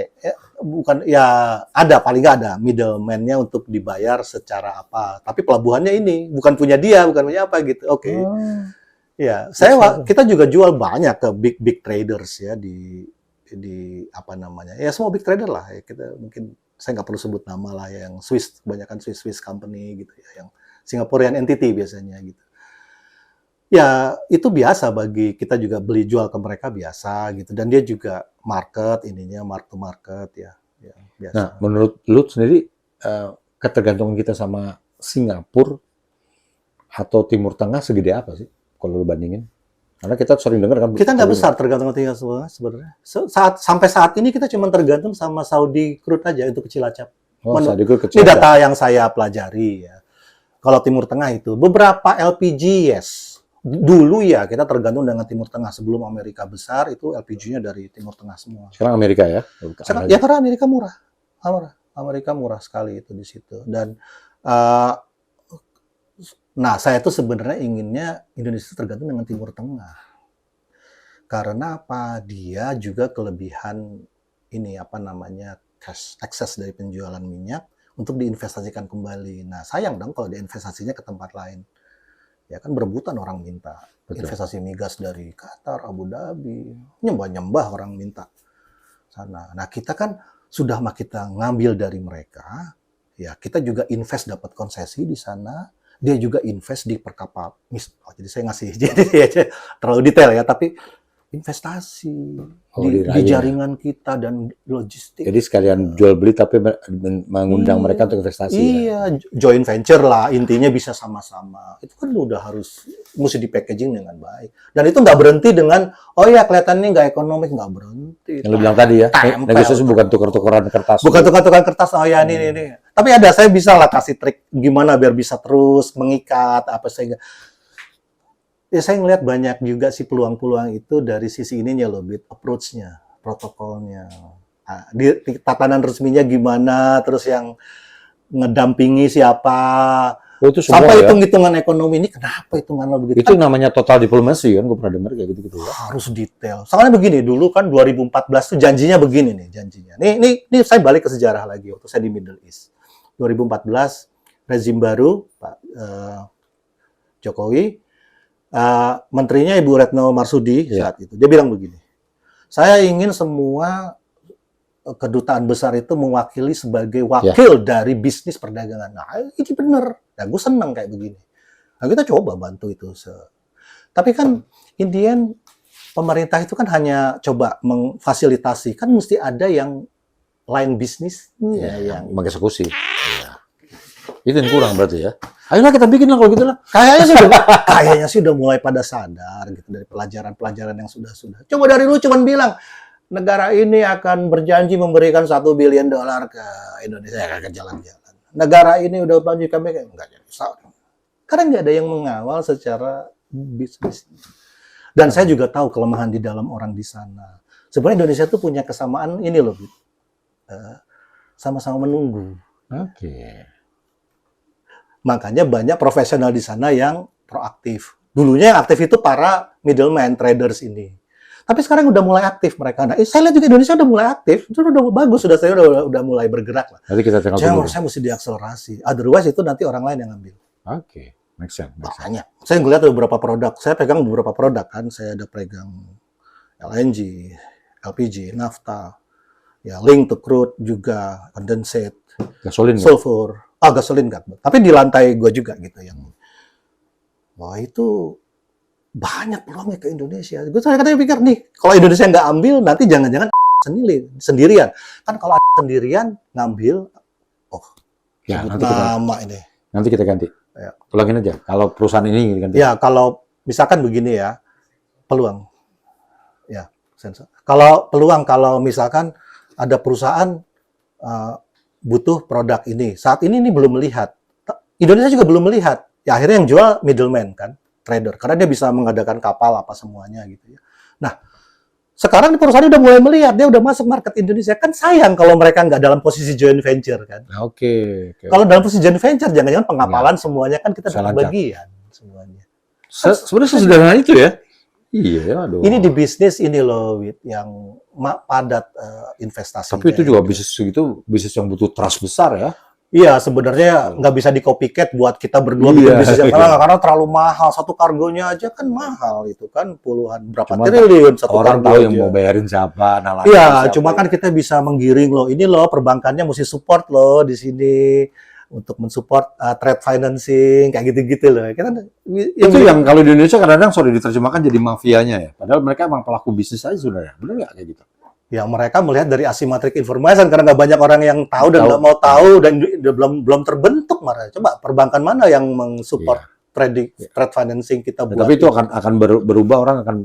Bukan ya, ada paling nggak ada middleman-nya untuk dibayar secara apa. Tapi pelabuhannya ini bukan punya dia, bukan punya apa gitu. Oke. Ya, kita juga jual banyak ke big traders ya di apa namanya, ya semua big trader lah ya, kita mungkin saya nggak perlu sebut nama lah ya, yang Swiss, kebanyakan Swiss company gitu ya, yang Singaporean entity biasanya gitu. Ya itu biasa bagi kita juga beli jual ke mereka biasa gitu, dan dia juga market mark to market ya biasa. Nah menurut lu sendiri ketergantungan kita sama Singapura atau Timur Tengah segede apa sih? Kalau lu bandingin, karena kita sering dengar kan kita nggak besar tergantung tinggal sebenarnya. Sampai saat ini kita cuma tergantung sama Saudi crude aja untuk ke Cilacap. Saudi crude ke Cilacap. Ini data yang saya pelajari ya. Kalau Timur Tengah itu beberapa LPG yes. Dulu ya kita tergantung dengan Timur Tengah, sebelum Amerika besar itu LPG-nya dari Timur Tengah semua. Sekarang Amerika ya? Sekarang, ya karena Amerika murah. Amerika murah sekali itu di situ. Dan nah, saya tuh sebenarnya inginnya Indonesia tergantung dengan Timur Tengah. Karena apa? Dia juga kelebihan ini apa namanya, cash access dari penjualan minyak untuk diinvestasikan kembali. Nah, sayang dong kalau diinvestasinya ke tempat lain. Ya kan berebutan orang minta Betul. investasi migas dari Qatar, Abu Dhabi, nyembah-nyembah orang minta sana. Nah kita kan sudah mah kita ngambil dari mereka, ya kita juga invest dapat konsesi di sana, dia juga invest di perkapal. Jadi saya ngasih jadi terlalu detail ya, tapi investasi di dirayu ya. jaringan kita dan logistik. Jadi sekalian jual beli tapi mengundang mereka untuk investasi. Iya, joint venture lah intinya bisa sama-sama. Itu kan udah mesti di packaging dengan baik. Dan itu nggak berhenti dengan oh ya kelihatannya nggak ekonomik, nggak berhenti. Yang lu bilang tadi ya, Tempel. negosiasi bukan tukar-tukaran kertas. Bukan tukar-tukar kertas, oh ya ini. Tapi saya bisa lah kasih trik gimana biar bisa terus mengikat apa sehingga. Ya saya ngelihat banyak juga sih peluang-peluang itu dari sisi ininya loh, approach-nya, protokolnya. Nah, di tatanan resminya gimana, terus yang ngedampingi siapa. Oh, itu semua Sampai ya? hitung-hitungan ekonomi ini kenapa hitungan lo begitu? Itu namanya total diplomasi kan, gue pernah dengar kayak gitu-gitu ya. Harus detail. Soalnya begini, dulu kan 2014 tuh janjinya begini nih, janjinya. Nih saya balik ke sejarah lagi waktu saya di Middle East. 2014 rezim baru Pak Jokowi, menterinya Ibu Retno Marsudi saat itu, dia bilang begini, saya ingin semua kedutaan besar itu mewakili sebagai wakil dari bisnis perdagangan. Nah, ini benar. Nah, gue senang kayak begini. Nah, kita coba bantu itu. Tapi kan, in the end, pemerintah itu kan hanya coba memfasilitasi. Kan mesti ada yang line bisnisnya yang mengeksekusi. Ya. Itu yang kurang berarti ya. Ayolah kita bikin lah kalau gitu lah. Kayaknya sih udah mulai pada sadar gitu dari pelajaran-pelajaran yang sudah. Coba dari lu cuman bilang negara ini akan berjanji memberikan $1 billion ke Indonesia, ke jalan-jalan. Negara ini udah janji kami enggak jadi. Karena nggak ada yang mengawal secara bisnis. Dan saya juga tahu kelemahan di dalam orang di sana. Sebenarnya Indonesia tuh punya kesamaan ini loh, sama-sama menunggu. Oke. Makanya banyak profesional di sana yang proaktif. Dulunya yang aktif itu para middleman traders ini. Tapi sekarang udah mulai aktif mereka. Nah, saya lihat juga Indonesia udah mulai aktif. Itu udah bagus, saya udah mulai bergerak lah. Nanti kita tinggal tunggu. Saya mesti diakselerasi. Otherwise itu nanti orang lain yang ngambil. Oke, make sense. Makanya. Saya ngeliat beberapa produk. Saya pegang beberapa produk kan. Saya ada pegang LNG, LPG, nafta, ya link to crude juga, condensate, gasolin, sulfur. Gasolin nggak. Tapi di lantai gue juga gitu yang. Wah itu banyak peluangnya ke Indonesia. Gue kadang pikir nih, kalau Indonesia nggak ambil, nanti jangan-jangan sendirian. Kan kalau sendirian ngambil, ya, nanti kita ganti. Ya. Ulangin aja. Kalau perusahaan ini ganti. Ya kalau misalkan begini ya, peluang. Ya, sensor. Kalau misalkan ada perusahaan butuh produk ini. Saat ini belum melihat. Indonesia juga belum melihat. Ya akhirnya yang jual middleman kan, trader. Karena dia bisa mengadakan kapal apa semuanya gitu ya. Nah, sekarang perusahaan udah mulai melihat, dia udah masuk market Indonesia. Kan sayang kalau mereka nggak dalam posisi joint venture kan. Oke. Kalau dalam posisi joint venture, jangan-jangan pengapalan semuanya kan kita dapat bagian semuanya. Sebenarnya sesederhana itu ya. Iya, aduh. Ini di bisnis ini loh, yang padat investasi. Tapi itu juga bisnis segitu, bisnis yang butuh trust besar ya. Iya, sebenarnya nggak bisa di copycat buat kita berdua bikin bisnis yang karena terlalu mahal. Satu kargonya aja kan mahal itu kan puluhan berapa triliun satu orang kargo tahu aja. yang mau bayarin siapa, Iya, cuma kan kita bisa menggiring loh. Ini loh perbankannya mesti support loh di sini untuk mensupport trade financing kayak gitu-gitu loh. Kita itu yang kalau di Indonesia kadang-kadang diterjemahkan jadi mafianya ya. Padahal mereka emang pelaku bisnis aja sebenarnya. Benar nggak kayak gitu? Ya mereka melihat dari asymmetric information karena nggak banyak orang yang tahu dan nggak mau tahu dan belum terbentuk marah. Coba perbankan mana yang mensupport trade financing kita buat. Tapi itu akan berubah, orang akan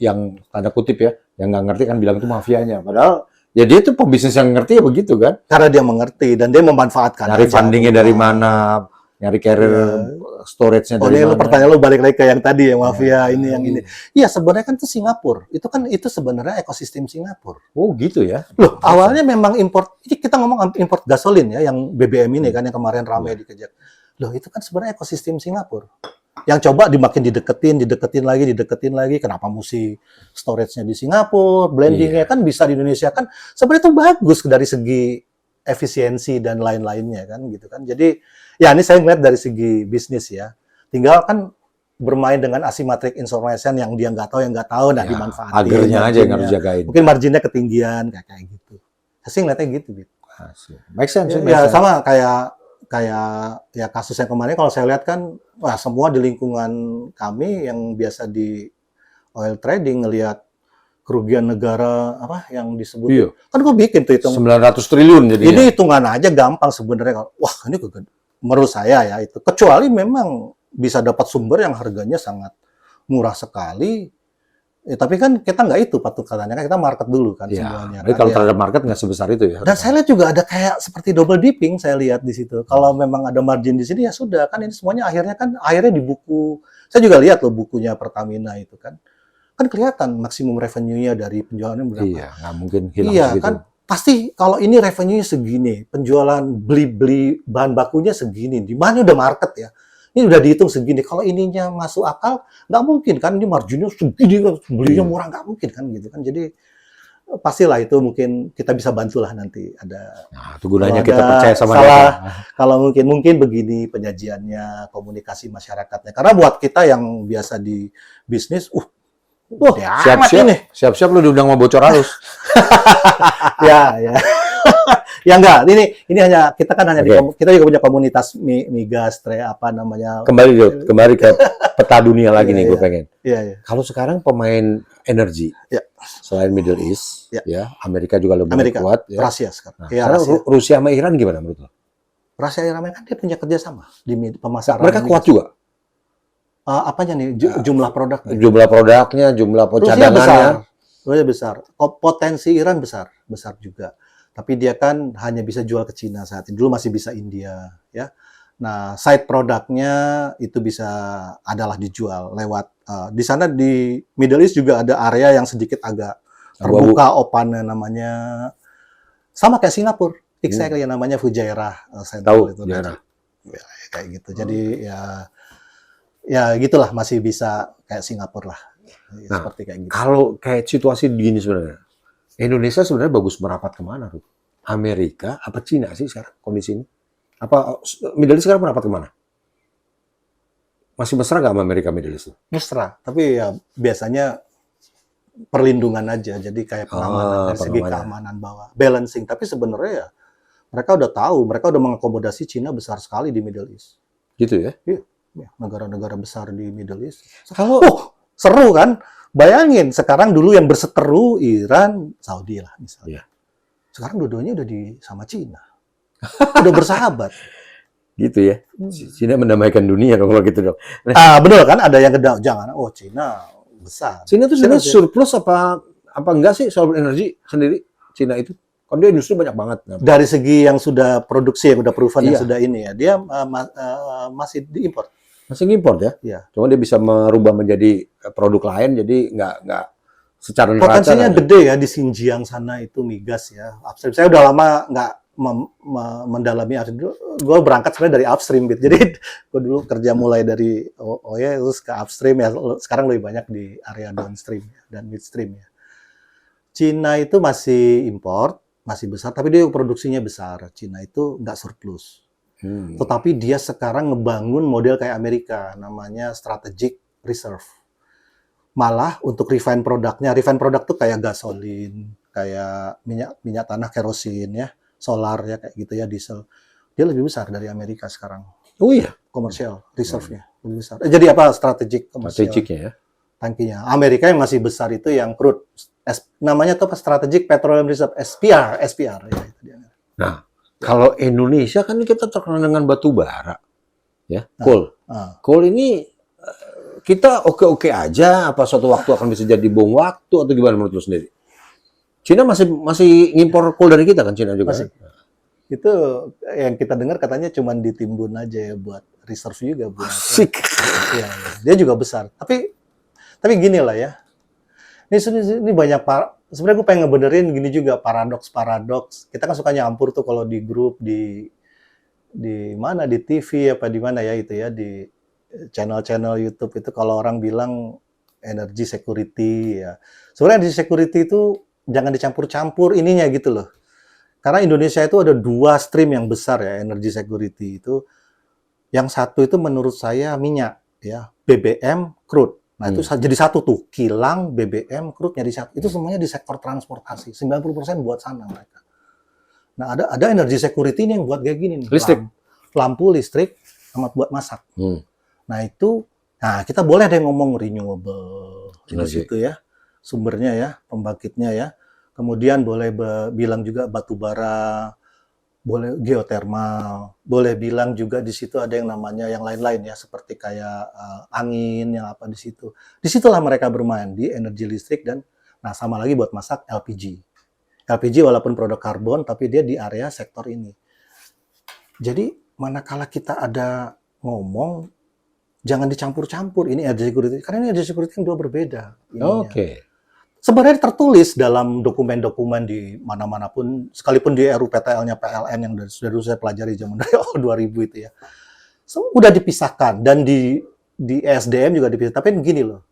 yang tanda kutip ya, yang nggak ngerti kan bilang itu mafianya. Padahal ya dia itu pembisnis yang ngerti ya begitu kan? Karena dia mengerti dan dia memanfaatkan. Nyari fundingnya dari mana, nyari carrier storage-nya dari mana. Pertanyaan lu balik lagi ke yang tadi yang mafia ini yang ini. Iya sebenarnya kan itu Singapura. Itu sebenarnya ekosistem Singapura. Oh gitu ya. Loh awalnya memang import. Ini kita ngomong import gasolin ya yang BBM ini kan yang kemarin ramai dikejar. Loh itu kan sebenarnya ekosistem Singapura. Yang coba dimakin dideketin lagi. Kenapa mesti storage-nya di Singapura, blending-nya kan bisa di Indonesia kan. Sebenarnya itu bagus dari segi efisiensi dan lain-lainnya kan gitu kan. Jadi ya ini saya melihat dari segi bisnis ya. Tinggal kan bermain dengan asymmetric information yang dia nggak tahu, nah Ya, dimanfaatin. agernya aja yang harus marginnya. jagain. Mungkin marginnya ketinggian, kayak gitu. Saya sih ngeliatnya gitu. Asik. Make sense, Ya, make ya sense. sama kayak ya kasus yang kemarin kalau saya lihat kan, wah semua di lingkungan kami yang biasa di oil trading ngelihat kerugian negara apa yang disebut, Iya. kan gue bikin tuh hitung. 900 triliun jadinya. Ini hitungan aja gampang sebenarnya. Wah ini menurut saya ya itu. Kecuali memang bisa dapat sumber yang harganya sangat murah sekali. Tapi kan kita nggak itu patokannya, kan kita market dulu kan Ya, semuanya. tapi Kan, kalau ya. terhadap market nggak sebesar itu ya. Dan saya lihat juga ada kayak seperti double dipping, saya lihat di situ. Kalau memang ada margin di sini ya sudah, kan ini semuanya akhirnya di buku. Saya juga lihat loh bukunya Pertamina itu kan. Kan kelihatan maksimum revenue-nya dari penjualannya berapa. Iya, nggak mungkin hilang Iya segitu. kan, pasti kalau ini revenue-nya segini, penjualan beli bahan bakunya segini, di mana udah market ya. Ini udah dihitung segini. Kalau ininya masuk akal, nggak mungkin kan ini marginnya segini, belinya murah, nggak mungkin kan gitu kan. Jadi pastilah itu mungkin kita bisa bantulah nanti ada. Nah, itu gunanya Kalau kita ada percaya sama salah, mereka. kalau mungkin begini penyajiannya, komunikasi masyarakatnya. Karena buat kita yang biasa di bisnis, Siap-siap lu diundang sama bocor halus. ya. Ya enggak, ini hanya kita kan hanya kita juga punya komunitas migas, apa namanya. Kembali ke peta dunia lagi nih, gue pengen. Iya. Kalau sekarang pemain energi, selain Middle East, ya Amerika juga lebih kuat. Ya. Rusia sekarang. Nah, sekarang Rusia sama Iran gimana menurut lo? Rusia dan Iran kan dia punya kerjasama di pemasaran. Mereka kuat juga. Apanya nih? Jumlah produknya. Jumlah produknya, jumlah cadangannya. Rusia besar. Potensi Iran besar juga. Tapi dia kan hanya bisa jual ke Cina saat ini. Dulu masih bisa India, ya. Nah, side produknya itu adalah dijual lewat di sana di Middle East juga ada area yang sedikit agak terbuka, open namanya. Sama kayak Singapura, exactly yang namanya Fujairah Central itu. Ya, kayak gitu. Jadi ya gitulah, masih bisa kayak Singapura lah. Nah, seperti kayak gitu. Kalau kayak situasi begini sebenarnya, Indonesia sebenarnya bagus merapat kemana, Ruth? Amerika apa Cina sih sekarang kondisi ini? Apa Middle East sekarang merapat kemana? Masih mesra nggak sama Amerika Middle East? Mesra, tapi ya biasanya perlindungan aja, jadi kayak pengamanan dari segi keamanan bawah, balancing. Tapi sebenarnya ya mereka udah tahu, mereka udah mengakomodasi Cina besar sekali di Middle East. Gitu ya? Iya, negara-negara besar di Middle East. Kalau seru kan? Bayangin, sekarang dulu yang berseteru Iran, Saudi lah misalnya. Iya. Sekarang dua-duanya udah sama Cina. Udah bersahabat. Gitu ya. Cina mendamaikan dunia dong kalau gitu dong. Bener kan? Ada yang jangan, Cina besar. Cina itu sebenarnya surplus apa enggak sih soal energi sendiri Cina itu? Kan dia industri banyak banget. Dari segi yang sudah produksi, yang sudah proven, yang sudah ini ya, dia masih diimpor. Masih ngimpor ya? Iya. Cuma dia bisa merubah menjadi produk lain, jadi nggak secara neraca. Potensinya gede ya di Xinjiang sana itu migas ya. Upstream. Saya udah lama nggak mendalami upstream. Gue berangkat sebenarnya dari upstream, gitu. Jadi gue dulu kerja mulai dari terus ke upstream ya. Sekarang lebih banyak di area downstream dan midstream ya. Cina itu masih import, masih besar, tapi dia produksinya besar. Cina itu nggak surplus. Tetapi dia sekarang ngebangun model kayak Amerika, namanya strategic reserve. Malah untuk refine produknya, refine produk tuh kayak gasolin, kayak minyak tanah, kerosin ya, solar ya kayak gitu ya, diesel. Dia lebih besar dari Amerika sekarang. Oh iya, komersial reserve-nya lebih besar. Jadi apa strategic komersial? Strategiknya ya. Tangkinya. Amerika yang masih besar itu yang crude. Namanya tuh strategic petroleum reserve, SPR ya itu dia. Nah, kalau Indonesia kan kita terkenal dengan batu bara, ya, coal. Coal ini kita oke-oke aja, apa suatu waktu akan bisa jadi bom waktu atau gimana menurut lo sendiri? Cina masih ngimpor coal dari kita kan, Cina juga. Masih. Itu yang kita dengar katanya cuma ditimbun aja ya buat reserve juga buat. Asik. Ya, dia juga besar. Tapi gini lah ya. Ini banyak sebenarnya gue pengen ngebenerin gini juga paradoks. Kita kan suka nyampur tuh kalau di grup di mana di TV apa di mana ya itu ya di channel YouTube itu kalau orang bilang energy security ya. Sebenarnya energy security itu jangan dicampur-campur ininya gitu loh. Karena Indonesia itu ada 2 stream yang besar ya energy security itu. Yang satu itu menurut saya minyak. ya BBM, crude. Nah, itu jadi satu tuh, kilang, BBM, crude jadi satu. Itu semuanya di sektor transportasi. 90% buat sana mereka. Nah, ada energy security ini yang buat kayak gini nih. Listrik. Lampu listrik sama buat masak. Nah, nah kita boleh deh ngomong renewable di situ ya. Sumbernya ya, pembangkitnya ya. Kemudian boleh bilang juga batu bara, boleh geotermal, boleh bilang juga di situ ada yang namanya yang lain-lain ya, seperti kayak angin yang apa di situ. Disitulah mereka bermain di energi listrik dan nah sama lagi buat masak LPG. LPG walaupun produk karbon, tapi dia di area sektor ini. Jadi manakala kita ada ngomong, jangan dicampur-campur ini energy security, karena ini energy security yang dua berbeda. Oke. Sebenarnya tertulis dalam dokumen-dokumen di mana-mana pun, sekalipun di RUPTL-nya PLN yang sudah dulu saya pelajari zaman dari 2000 itu ya. Udah dipisahkan dan di ESDM juga dipisahkan. Tapi gini loh,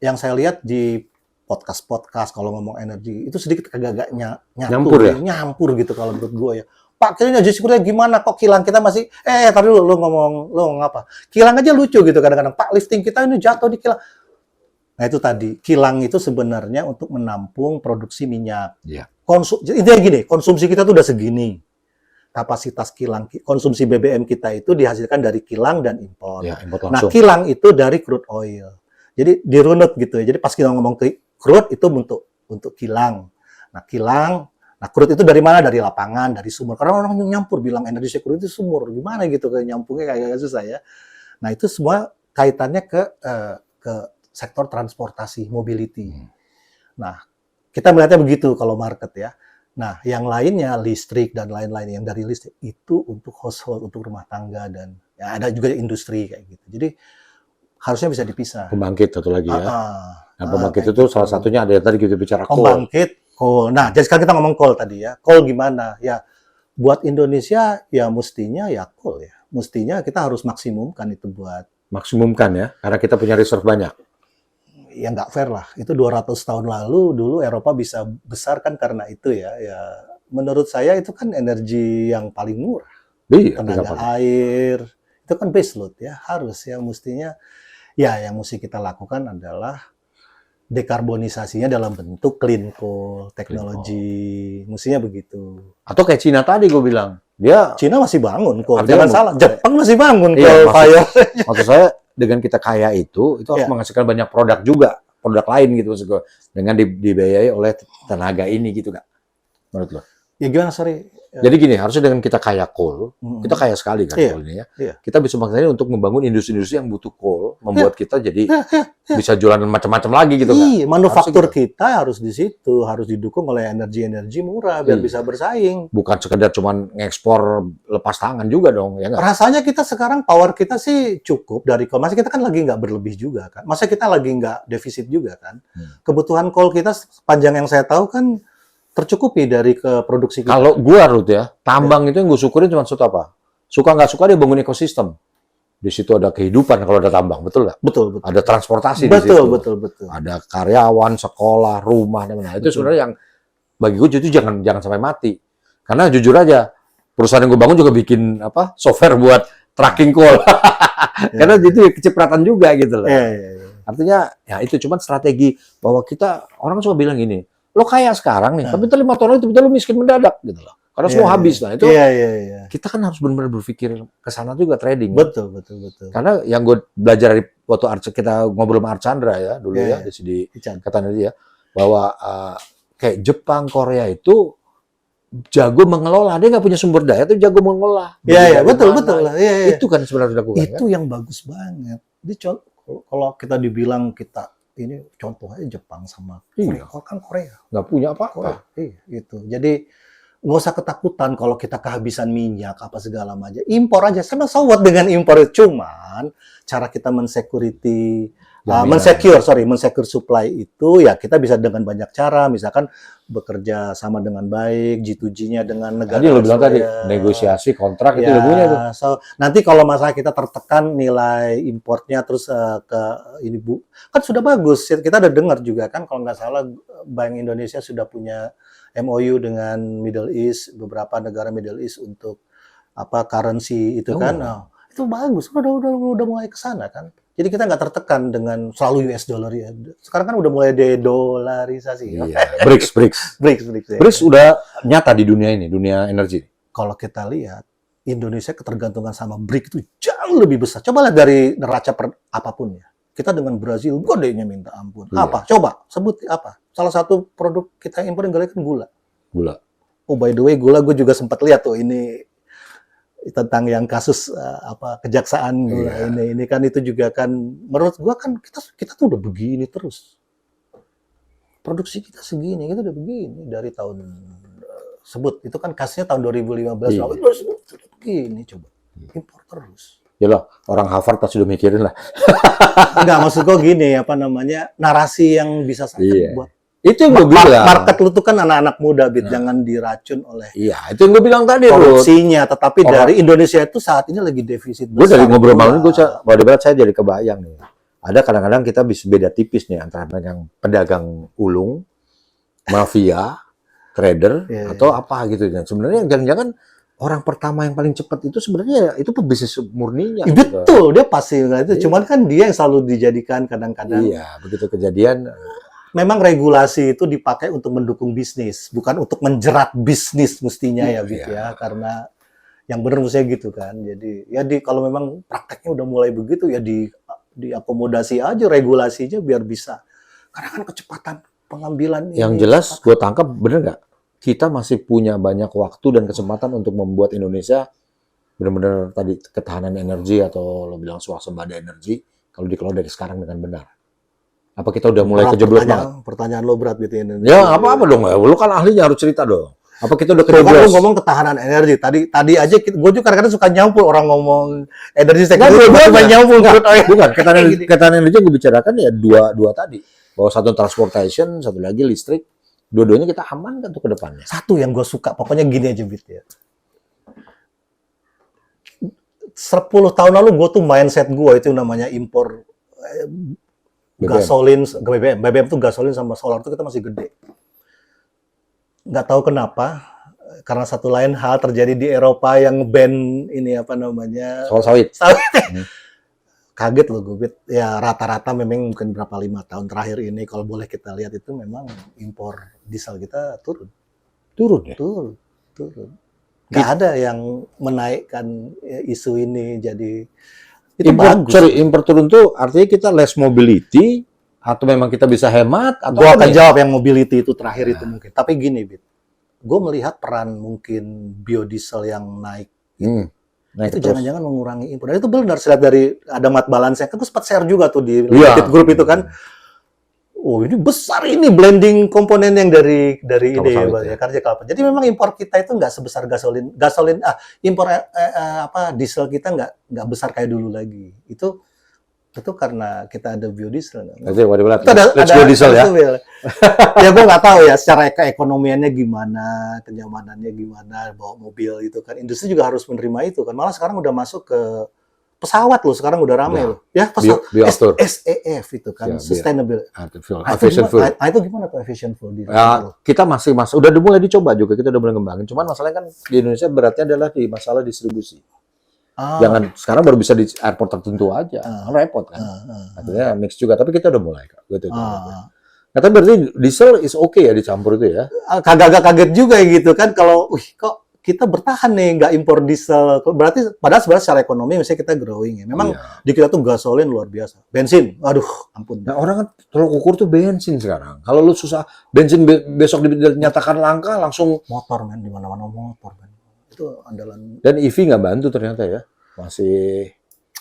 yang saya lihat di podcast kalau ngomong energi itu sedikit agak nyampur gitu kalau menurut gue ya. Pak, kayaknya energi security gimana kok kilang kita masih tadi lu ngomong apa? Kilang aja lucu gitu kadang-kadang. Pak, lifting kita ini jatuh di kilang. Nah, itu tadi, kilang itu sebenarnya untuk menampung produksi minyak. Iya. Intinya gini, konsumsi kita tuh udah segini. Kapasitas kilang, konsumsi BBM kita itu dihasilkan dari kilang dan impor. Ya, impor langsung. Nah, kilang itu dari crude oil. Jadi dirunut gitu ya. Jadi pas kita ngomong ke crude itu untuk kilang. Nah, crude itu dari mana? Dari lapangan, dari sumur. Karena orang nyampur bilang energi security itu sumur. Gimana gitu kayak nyambungnya kayak susah ya. Nah, itu semua kaitannya ke sektor transportasi, mobility. Nah, kita melihatnya begitu kalau market ya. Nah, yang lainnya listrik dan lain-lain yang dari listrik itu untuk household, untuk rumah tangga dan ya ada juga industri kayak gitu. Jadi harusnya bisa dipisah. Pembangkit satu lagi ya. Nah, pembangkit itu gitu. salah satunya ada yang tadi kita bicara coal. Pembangkit, coal. Nah, jadi sekarang kita ngomong coal tadi ya. Coal gimana? Ya, buat Indonesia ya mestinya ya coal ya. Mestinya kita harus maksimumkan itu buat. Maksimumkan ya, karena kita punya reserve banyak. Ya nggak fair lah. Itu 200 tahun lalu dulu Eropa bisa besar kan karena itu ya. Ya menurut saya itu kan energi yang paling murah. Iya, tenaga air itu kan base load ya. Harus ya mestinya ya yang mesti kita lakukan adalah dekarbonisasinya dalam bentuk clean coal, teknologi. Mestinya begitu. Atau kayak Cina tadi gue bilang. Cina masih bangun coal. Jangan salah. Jepang masih bangun coal fire. Maksud saya dengan kita kaya itu harus menghasilkan banyak produk juga, produk lain gitu maksud gue, dengan dibiayai oleh tenaga ini gitu Kak, menurut lo? Ya gimana, sorry. Jadi gini, harusnya dengan kita kaya coal, kita kaya sekali kan coal ini ya, kita bisa maksain untuk membangun industri-industri yang butuh coal, membuat kita jadi bisa jualan macam-macam lagi gitu Kak. Iya, manufaktur kita harus di situ, harus didukung oleh energi-energi murah biar bisa bersaing. Bukan sekedar cuman ngekspor lepas tangan juga dong, ya nggak? Rasanya kita sekarang power kita sih cukup dari coal. Masa kita kan lagi nggak berlebih juga kan? Masa kita lagi nggak defisit juga kan? Kebutuhan coal kita sepanjang yang saya tahu kan tercukupi dari ke produksi kita. Kalau gua Ruth ya, tambang itu yang gue syukurin cuma satu apa? Suka nggak suka dia bangun ekosistem. Di situ ada kehidupan kalau ada tambang, betul nggak? Betul. Ada transportasi di situ. Betul. Ada karyawan, sekolah, rumah, dan lain-lain. Itu sebenarnya yang bagi gue itu jangan sampai mati. Karena jujur aja, perusahaan yang gue bangun juga bikin software buat tracking coal. Karena itu kecipratan juga gitu loh. Artinya ya itu cuma strategi bahwa kita orang cuma bilang gini. Lo kaya sekarang nih, tapi 5 tahun itu betul lo miskin mendadak gitu loh. Karena semua habis lah. Itu kita kan harus benar-benar berpikir ke sana juga trading. Betul. Karena yang gue belajar dari waktu kita ngobrol sama Archandra ya dulu di katanya dia bahwa kayak Jepang, Korea itu jago mengelola. Dia nggak punya sumber daya, tapi jago mengelola. Iya, betul. Itu kan sebenarnya dilakukan. Itu yang bagus banget. Kalau kita dibilang kita ini contohnya Jepang sama Korea. Kan Korea nggak punya apa-apa. Itu. Jadi nggak usah ketakutan kalau kita kehabisan minyak apa segala macam. Impor aja. Saya so what dengan impor. Cuman cara kita mensecure supply itu ya kita bisa dengan banyak cara. Misalkan bekerja sama dengan baik, G2G-nya dengan negara. Tadi lo bilang tadi negosiasi kontrak itu udah punya tuh. So, nanti kalau masalah kita tertekan nilai importnya terus ini Bu, kan sudah bagus. Kita udah dengar juga kan kalau nggak salah Bank Indonesia sudah punya MOU dengan Middle East, beberapa negara Middle East untuk currency itu kan. Itu bagus, udah mulai ke sana kan. Jadi kita nggak tertekan dengan selalu US dollar ya. Sekarang kan udah mulai de-dollarisasi. Ya. Iya. BRICS. BRICS. BRICS udah nyata di dunia ini, dunia energi. Kalau kita lihat, Indonesia ketergantungan sama BRICS itu jauh lebih besar. Coba lihat dari neraca apapun ya. Kita dengan Brazil, godenya minta ampun. Iya. Apa? Coba, sebut apa? Salah satu produk kita impor yang kan gula. Gula. Oh, by the way, gula gue juga sempat lihat tuh ini tentang yang kasus kejaksaan gula ini kan itu juga kan menurut gua kan kita tuh udah begini terus. Produksi kita segini, kita udah begini dari tahun sebut itu kan kasusnya tahun 2015 lalu begini coba. Impor terus. Yalah, orang Harvard pasti udah mikirin lah. Enggak, maksud gua gini apa namanya? Narasi yang bisa sampai buat itu yang gue bilang. Market lu tuh kan anak-anak muda, jangan diracun oleh itu yang gue bilang tadi, korupsinya. Tetapi dari Indonesia itu saat ini lagi defisit besar. Gue dari ngobrol malam ini, pada berat saya jadi kebayang nih. Ada kadang-kadang kita bisa beda tipis nih antara yang pedagang ulung, mafia, trader, atau apa gitu. Dan sebenarnya jangan-jangan orang pertama yang paling cepat itu sebenarnya itu pebisnis murninya. Betul, dia pasti itu. Cuman kan dia yang selalu dijadikan kadang-kadang. Iya, begitu kejadian. Memang regulasi itu dipakai untuk mendukung bisnis, bukan untuk menjerat bisnis mestinya ya, Bit ya. Karena yang benar saya gitu kan. Jadi ya kalau memang prakteknya udah mulai begitu ya diakomodasi aja regulasinya biar bisa. Karena kan kecepatan pengambilan yang jelas gue tangkap bener nggak? Kita masih punya banyak waktu dan kesempatan untuk membuat Indonesia benar-benar tadi ketahanan energi atau lo bilang swasembada energi kalau dikelola dari sekarang dengan benar. Apa kita udah mulai kejeblok banget? Pertanyaan lo berat gitu ini. Ya apa-apa dong, lo kan ahlinya harus cerita dong. Apa kita udah kejeblok? Lo ngomong ketahanan energi. Tadi aja gue juga kadang-kadang suka nyampul orang ngomong energi sektor. Gue nyampul. Bukan, ketahanan energi yang gue bicarakan ya dua tadi. Bahwa satu transportation, satu lagi listrik. Dua-duanya kita amankan tuh ke depannya. Satu yang gue suka, pokoknya gini aja Bit ya. 10 tahun lalu gue tuh mindset gue itu namanya impor gasolin, BBM tuh gasolin sama solar tuh kita masih gede. Nggak tahu kenapa, karena satu lain hal terjadi di Eropa yang ban ini apa namanya sawit. Kaget loh gue, ya rata-rata memang mungkin berapa 5 tahun terakhir ini kalau boleh kita lihat itu memang impor diesel kita turun ya? Turun. Nggak ada yang menaikkan isu ini jadi impor turun tuh artinya kita less mobility atau memang kita bisa hemat? Atau gue akan jawab yang mobility itu terakhir itu mungkin. Tapi gini, Bit, gue melihat peran mungkin biodiesel yang naik itu jangan-jangan mengurangi impor. Dan itu benar, saya lihat dari ada mat balance-nya. Kan gue sempat share juga tuh di limited group itu kan. Oh ini besar ini blending komponen yang dari ini ya, kerja kelapa. Jadi memang impor kita itu nggak sebesar gasolin impor diesel kita nggak besar kayak dulu lagi. Itu karena kita ada biodiesel. Itu ada biodiesel ya. Ya gue nggak tahu ya secara keekonomiannya gimana, kenyamanannya gimana bawa mobil itu kan. Industri juga harus menerima itu kan. Malah sekarang udah masuk ke pesawat loh, sekarang udah ramai loh. Ya, pesawat SAF itu kan, sustainable aviation fuel. Itu gimana tuh aviation fuel di kita masih udah mulai dicoba juga, kita udah mulai ngembangin. Cuman masalahnya kan di Indonesia beratnya adalah di masalah distribusi. Jangan sekarang baru bisa di airport tertentu aja, repot kan. Akhirnya mix juga, tapi kita udah mulai kak. Gitu. Tapi berarti diesel is okay ya dicampur itu ya? Kagak kaget juga gitu kan kalau, kok kita bertahan nih nggak impor diesel, berarti padahal sebenarnya secara ekonomi misalnya kita growing ya. Memang di kita tuh gasolin luar biasa, bensin, aduh ampun. Nah orang kan tolok ukur tuh bensin sekarang. Kalau lu susah bensin besok dinyatakan langka langsung motor men, di mana-mana motor men. Itu andalan. Dan EV nggak bantu ternyata ya, masih.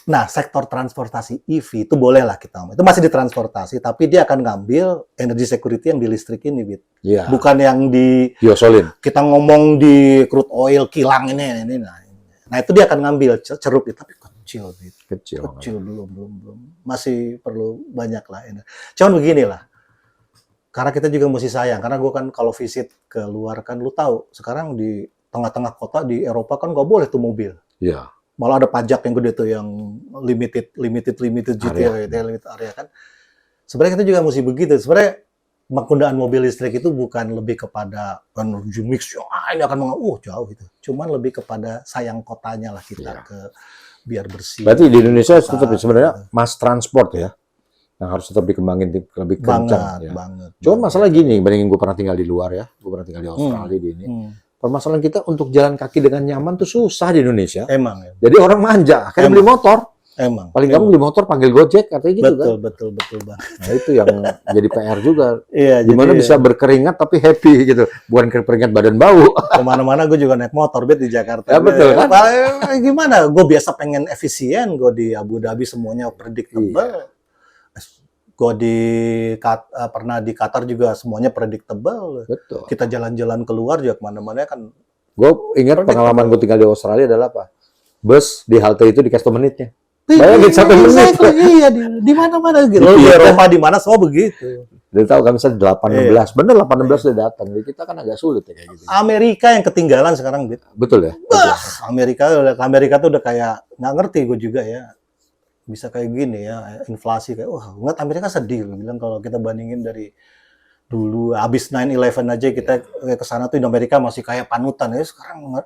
Nah, sektor transportasi EV itu boleh lah kita ngomong. Itu masih di transportasi, tapi dia akan ngambil energy security yang di listrik ini, Bit. Yeah. Bukan yang di biosolin. Kita ngomong di crude oil, kilang ini. Nah, itu dia akan ngambil cerup itu, tapi kecil, Bit. Kecil belum. Masih perlu banyak lah. Cuman beginilah. Karena kita juga mesti sayang, karena gue kan kalau visit ke luar kan, lu tahu, sekarang di tengah-tengah kota di Eropa kan nggak boleh tuh mobil. Iya. Malah ada pajak yang gede tuh yang limited GTA, limited area kan. Sebenarnya kita juga mesti begitu. Sebenarnya penggunaan mobil listrik itu bukan lebih kepada energy mix, ini akan jauh itu. Cuman lebih kepada sayang kotanya lah kita ke biar bersih. Berarti di Indonesia cepat, tetap sebenarnya mass transport ya, yang harus tetap dikembangin lebih kencang ya. banget. Cuman masalah gini, bandingin gue pernah tinggal di luar ya, gue pernah tinggal di Australia di ini. Permasalahan kita untuk jalan kaki dengan nyaman tuh susah di Indonesia. Emang ya. Jadi orang manja, akhirnya beli motor. Emang. Paling gampang beli motor panggil Gojek katanya gitu kan. Betul banget. Nah itu yang jadi PR juga. Iya, Gimana jadi bisa berkeringat tapi happy gitu, bukan keringat badan bau. kemana-mana gue juga naik motor di Jakarta. Ya, betul kan? Gimana? Gue biasa pengen efisien. Gue di Abu Dhabi semuanya predictable. Iya. Gue pernah di Qatar juga semuanya predictable. Betul. Kita jalan-jalan keluar juga kemana-mana kan. Gue ingat pengalaman gue tinggal di Australia adalah apa? Bus di halte itu dikasih menitnya. Bayangin 1 menit. Iya, di mana-mana gitu. Di Eropa di mana semua begitu. Dia tahu kan misalnya 18, bener 18 udah datang. Jadi kita kan agak sulit ya kayak gitu. Amerika yang ketinggalan sekarang, Bit. Betul ya? Amerika tuh udah kayak nggak ngerti gue juga ya. Bisa kayak gini ya, inflasi kayak wah, ngeliat Amerika sedih loh bilang kalau kita bandingin dari dulu habis 9/11 aja kita ke sana tuh di Amerika masih kayak panutan ya, sekarang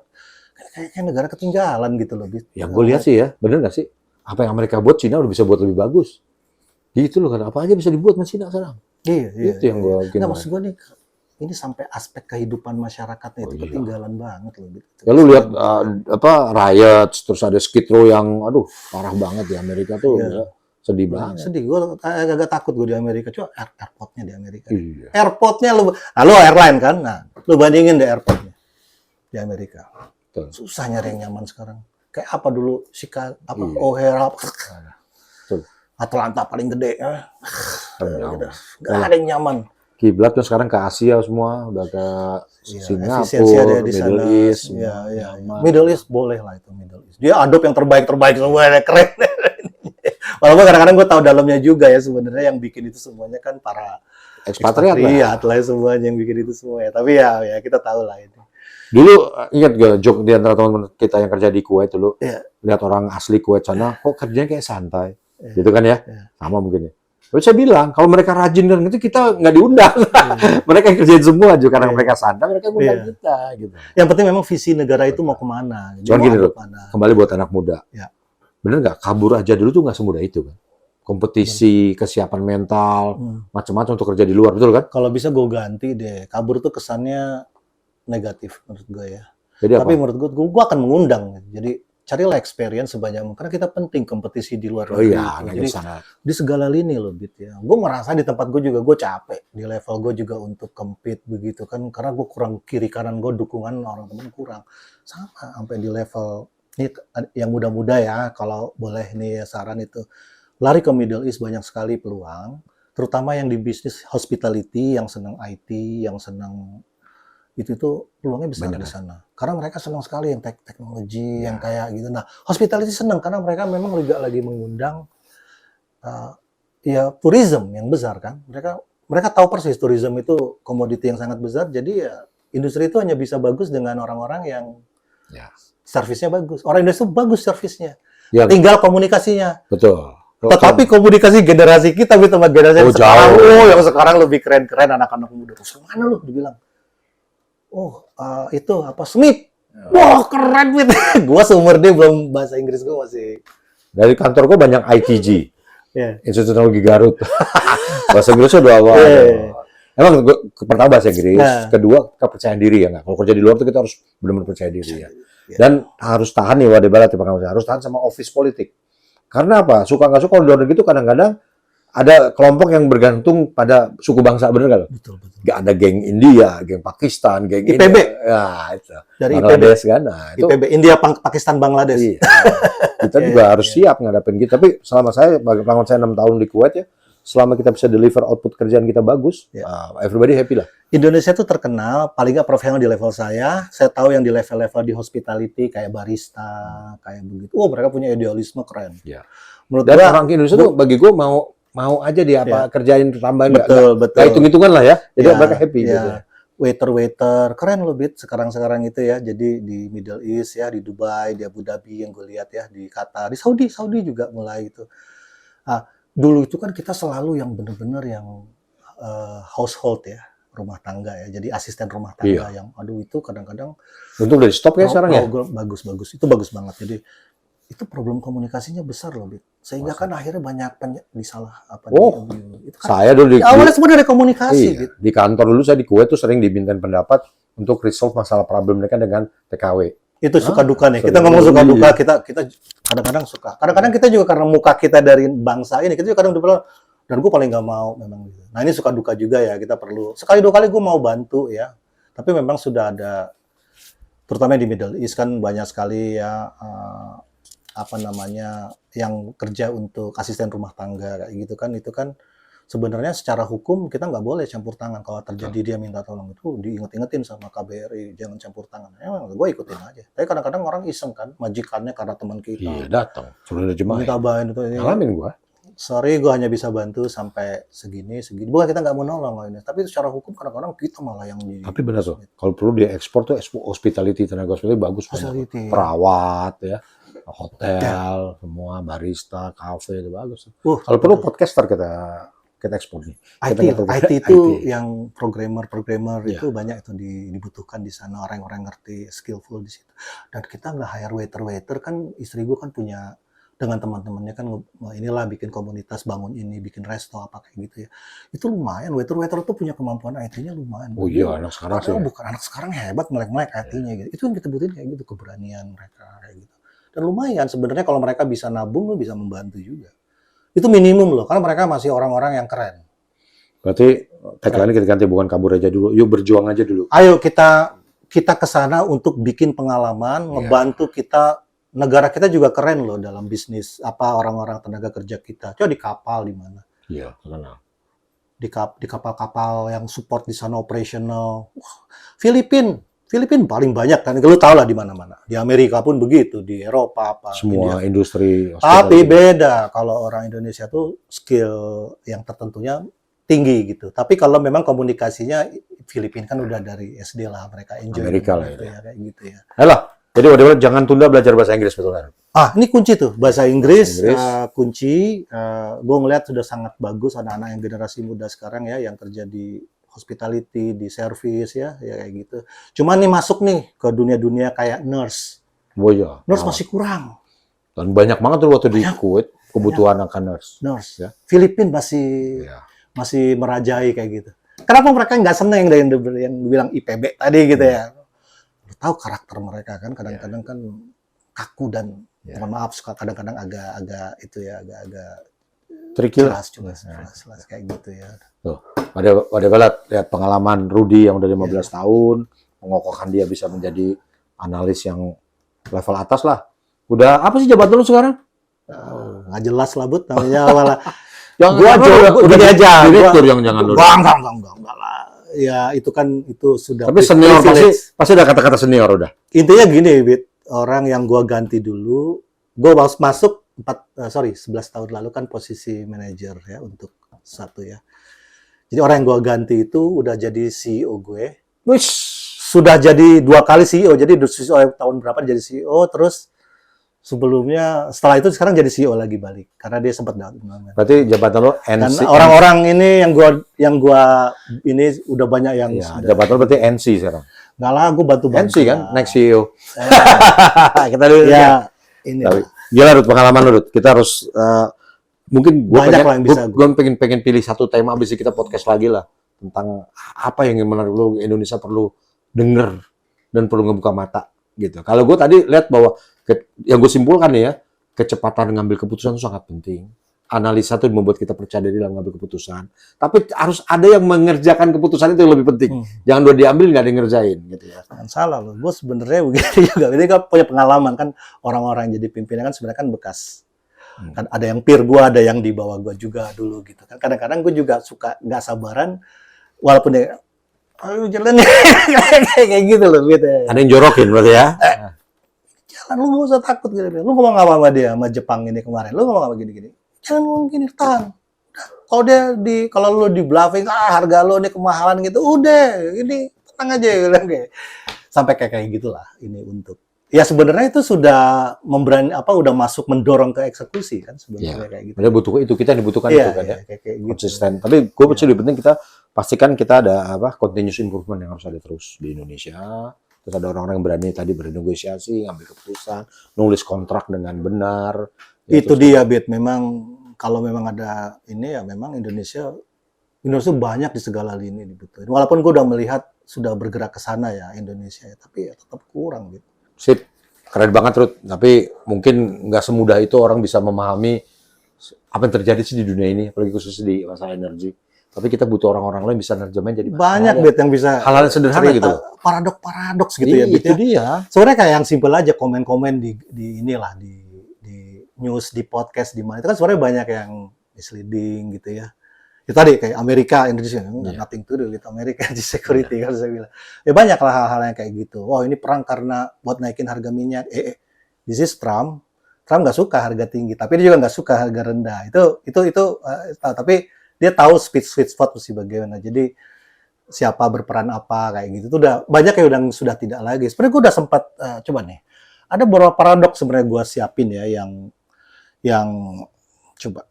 kayak negara ketinggalan gitu loh, Bit. Yang gue lihat sih ya, bener nggak sih? Apa yang Amerika buat, Cina udah bisa buat lebih bagus. Gitu loh kan, apa aja bisa dibuat sama Cina sekarang. Iya. Itu yang gue bikin. Nggak, maksud gue nih, ini sampai aspek kehidupan masyarakatnya itu ketinggalan banget loh. Ya lu lihat riots, terus ada Skid Row yang, aduh parah banget di Amerika tuh. Ya, sedih banget. Sedih, gue agak takut gue di Amerika. Coba airportnya di Amerika. Iya. Airportnya lu airline kan, nah lu bandingin deh airportnya di Amerika. Betul. Susah nyari yang nyaman sekarang. Kayak apa dulu O'Hare Atlanta paling gede. Gak ada yang nyaman. Kiblat tuh sekarang ke Asia semua, udah ke Singapura, ada di Middle sana. East. Ya. Middle East boleh lah itu Middle East. Dia adopt yang terbaik semua, keren. Walaupun kadang-kadang gue tahu dalamnya juga ya sebenarnya yang bikin itu semuanya kan para ekspatriat lah semuanya yang bikin itu semua ya. Tapi ya kita tahu lah itu. Dulu ingat gak joke di antara teman-teman kita yang kerja di Kuwait dulu, lihat orang asli Kuwait sana, kok kerjanya kayak santai, gitu kan ya? Sama mungkin ya. Terus saya bilang, kalau mereka rajin dan gitu kita nggak diundang. Mereka yang kerjain semua aja karena mereka santai, mereka undang kita. Gitu. Yang penting memang visi negara itu mau kemana. Cuman gini loh, kembali buat anak muda. Bener nggak? Kabur aja dulu tuh nggak semudah itu kan. Kompetisi, kesiapan mental, macam-macam untuk kerja di luar, betul kan? Kalau bisa gue ganti deh. Kabur tuh kesannya negatif menurut gue ya. Jadi tapi apa? menurut gue akan mengundang. Jadi carilah experience sebanyak mungkin karena kita penting kompetisi di luar negeri. Jadi di segala lini loh, Bit ya. Gue merasa di tempat gue juga gue capek. Di level gue juga untuk compete begitu kan karena gue kurang kiri kanan gue dukungan orang teman kurang. Sama sampai di level ini yang muda-muda ya kalau boleh nih ya, saran itu lari ke Middle East banyak sekali peluang, terutama yang di bisnis hospitality, yang senang IT, yang senang itu peluangnya besar di sana. Karena mereka senang sekali yang teknologi, yang kayak gitu. Nah, hospitality senang karena mereka memang juga lagi mengundang tourism yang besar kan. Mereka tahu persis tourism itu komoditi yang sangat besar. Jadi ya industri itu hanya bisa bagus dengan orang-orang yang servisnya bagus. Orang Indonesia itu bagus servisnya. Tinggal komunikasinya. Betul. Tetapi komunikasi generasi kita sama generasi yang sekarang, yang sekarang lebih keren-keren anak-anak muda. Terus mana lu dibilang? Itu apa Smith? Wah keren Smith. Gua seumur dia belum bahasa Inggris gua masih. Dari kantor gua banyak ITG, Institut Teknologi Garut. Bahasa Inggrisnya udah awal. Emang pertama bahasa Inggris, kedua kepercayaan diri ya nggak. Kalau kerja di luar tuh kita harus benar-benar percaya diri ya. Dan harus tahan nih Wadah Balat harus tahan sama office politik. Karena apa? Suka nggak suka kalau di luar negeri itu kadang-kadang ada kelompok yang bergantung pada suku bangsa, bener nggak? Betul. Gak ada geng India, geng Pakistan, geng IPB. Ya, itu. Dari Bangladesh kan. Nah, itu IPB, India, Pakistan, Bangladesh. Iya. Kita juga harus siap ngadapin gitu. Tapi selama pengalaman saya 6 tahun di Kuwait ya, selama kita bisa deliver output kerjaan kita bagus, everybody happy lah. Indonesia tuh terkenal, paling nggak profesional di level saya tahu yang di level-level di hospitality, kayak barista, kayak begitu. Mereka punya idealisme keren. Ya. Menurut Dan orang Indonesia tuh bagi gue mau aja dia kerjain tambahan betul. hitung-hitungan lah ya. Jadi mereka happy gitu. Waiter keren loh Bit sekarang itu ya. Jadi di Middle East ya, di Dubai, di Abu Dhabi yang gue lihat ya, di Qatar, di Saudi juga mulai itu. Dulu itu kan kita selalu yang benar-benar yang household ya, rumah tangga ya. Jadi asisten rumah tangga yang itu kadang-kadang untuk udah di stop ya sekarang ya. Bagus. Itu bagus banget. Jadi itu problem komunikasinya besar loh, Bit. Sehingga kan akhirnya banyak disalah apa Oh, itu kan saya dulu awalnya sebenarnya dari komunikasi, iya, Bit. di kantor dulu saya di Kuwait tuh sering dimintain pendapat untuk resolve masalah problem mereka dengan TKW. Itu suka duka nih. Kita sering. ngomong suka Iya. duka, kita kadang-kadang suka. Kadang-kadang kita juga karena muka kita dari bangsa ini, kita juga kadang bilang, dan gue paling nggak mau memang gitu. Nah ini suka duka juga ya, kita perlu sekali dua kali gue mau bantu ya. Tapi memang sudah ada, terutama di Middle East kan banyak sekali ya apa namanya yang kerja untuk asisten rumah tangga kayak gitu kan, itu kan sebenarnya secara hukum kita nggak boleh campur tangan. Kalau terjadi dia minta tolong itu diinget-ingetin sama KBRI, jangan campur tangan. Emang gue ikutin aja. Tapi kadang-kadang orang iseng kan, majikannya karena teman Iya, kita datang. Sudah jemaah. minta bahan itu. Ngalamin gua. Sorry, gue hanya bisa bantu sampai segini. Bukan kita nggak mau nolong loh ini, tapi secara hukum kadang-kadang kita malah yang di. Tapi benar tuh, kalau perlu dia ekspor tuh hospitality, tenaga hospitality bagus banget. Hospitality. Perawat ya, hotel, semua barista, kafe itu bagus. Uh, Kalau perlu podcaster kita ekspor nih. IT, Kita IT itu IT. yang programmer Iya. itu banyak itu dibutuhkan di sana, orang-orang ngerti skillful di situ. Dan kita nggak hire waiter kan, istri gue kan punya dengan teman-temannya kan inilah bikin komunitas, bangun ini, bikin resto apa kayak gitu ya. Itu lumayan, waiter itu punya kemampuan IT-nya lumayan. Oh iya, anak sekarang sih. Bukan anak sekarang hebat, melek-melek IT-nya gitu. Itu yang kita butuhin kayak gitu, keberanian mereka kayak gitu. Dan lumayan sebenarnya kalau mereka bisa nabung, lo bisa membantu juga. Itu minimum loh, karena mereka masih orang-orang yang keren. Berarti tagline kita ganti, bukan kabur aja dulu, yuk berjuang aja dulu. Ayo kita ke sana untuk bikin pengalaman, ngebantu kita. Negara kita juga keren loh dalam bisnis apa orang-orang tenaga kerja kita. Coba di kapal di mana? Iya, kenal. Di kapal-kapal yang support di sana operational. Filipina paling banyak kan. Lu tahu lah di mana-mana. Di Amerika pun begitu, di Eropa apa. Semua industri. Tapi beda kalau orang Indonesia tuh skill yang tertentunya tinggi gitu. Tapi kalau memang komunikasinya Filipina kan udah dari SD lah mereka enjoy Amerika lah gitu ya kayak gitu ya. Ayolah, jadi waduh, jangan tunda belajar bahasa Inggris betulnya. Ini kunci tuh bahasa Inggris. Kunci. Gue ngeliat sudah sangat bagus anak-anak yang generasi muda sekarang ya yang kerja di hospitality, di service ya kayak gitu. Cuman nih masuk nih ke dunia-dunia kayak nurse. Oh iya. Nurse masih kurang. Dan banyak banget tuh waktu di Kuwait kebutuhan akan nurse. Nurse. Ya. Filipina masih merajai kayak gitu. Kenapa mereka nggak seneng yang bilang IPB tadi gitu ya? Lu tahu karakter mereka kan kadang-kadang kan kaku dan mohon maaf suka kadang-kadang agak itu ya agak tricky jelas kayak gitu ya. Tuh, pada lihat pengalaman Rudy yang udah 15 tahun, mengokohkan dia bisa menjadi analis yang level atas lah. Udah apa sih jabatan lu sekarang? Nggak jelas lah Bud namanya malah. Gua gini aja. Direktur yang jangan lu. Enggak lah. Ya itu sudah. Tapi senior pasti ada kata-kata senior udah. Intinya gini, Bit. Orang yang gua ganti dulu, gua masuk 11 tahun lalu kan posisi manajer ya untuk satu ya. Jadi orang yang gua ganti itu udah jadi CEO gue. Sudah jadi 2 kali CEO. Jadi CEO tahun berapa jadi CEO terus sebelumnya setelah itu sekarang jadi CEO lagi balik karena dia sempat dapat. Berarti jabatan lo NC. Dan orang-orang ini yang gua ini udah banyak yang jabatan lo berarti NC sekarang. Enggak lah, gua bantu NC kan, next CEO. Kita dulu ya. Ini. Gila Rut, pengalaman lu Rut. Kita harus mungkin gua pengen pilih satu tema abis itu kita podcast lagi lah tentang apa yang menarik lu Indonesia perlu denger dan perlu ngebuka mata gitu. Kalau gua tadi lihat bahwa yang gue simpulkan nih ya, kecepatan ngambil keputusan itu sangat penting. Analisa itu membuat kita percaya diri dalam ngambil keputusan. Tapi harus ada yang mengerjakan keputusan itu yang lebih penting. Jangan udah diambil nggak ada yang ngerjain gitu ya. Jangan salah loh, gue sebenarnya begitu juga. Ini kan punya pengalaman kan orang-orang yang jadi pimpinan kan sebenarnya kan bekas. Kan ada yang peer gue, ada yang di bawah gue juga dulu gitu kan. Kadang-kadang gue juga suka nggak sabaran, walaupun dia, ayo jalan kayak gitu loh gitu. Ada yang jorokin berarti ya. Jangan, lu gak usah takut gitu. Lu ngomong apa sama dia sama Jepang ini kemarin? Lu ngomong apa gini-gini? Jangan ngomong gini, tahan. Kalau lu di bluffing, harga lu ini kemahalan gitu, udah, ini tenang aja kayak. Sampai kayak gitulah ini untuk. Ya sebenarnya itu sudah udah masuk mendorong ke eksekusi kan sebenarnya kayak gitu. Ada butuh itu kita dibutuhkan itu kan ya. Kayak konsisten. Gitu. Tapi gue lebih penting kita pastikan kita ada continuous improvement yang harus ada terus di Indonesia. Terus ada orang-orang yang berani tadi bernegosiasi, ngambil keputusan, nulis kontrak dengan benar. Ya, Itu terus dia, Bit. Memang kalau memang ada ini ya memang Indonesia banyak di segala lini dibutuhin. Walaupun gue udah melihat sudah bergerak ke sana ya Indonesia, tapi ya tetap kurang gitu. sip, keren banget Ruth. Tapi mungkin nggak semudah itu orang bisa memahami apa yang terjadi sih di dunia ini, apalagi khusus di masalah energi. Tapi kita butuh orang-orang lain bisa nerjemahin jadi Banyak Bit yang bisa hal-hal sederhana cerita gitu loh. paradoks gitu ya Bit Itu ya. dia. Sebenarnya kayak yang simpel aja komen-komen di inilah di news, di podcast, di mana itu kan sebenarnya banyak yang misleading gitu ya. Ya tadi kayak Amerika, Indonesia, nothing to do with Amerika di security kan saya bilang. Ya banyak lah hal-hal yang kayak gitu. Oh ini perang karena buat naikin harga minyak. This is Trump. Trump nggak suka harga tinggi, tapi dia juga nggak suka harga rendah. Tapi dia tahu sweet spot mesti bagaimana. Jadi siapa berperan apa kayak gitu. Itu udah banyak yang sudah tidak lagi. Sebenarnya gue udah sempat coba nih. Ada beberapa paradoks sebenarnya gue siapin ya yang coba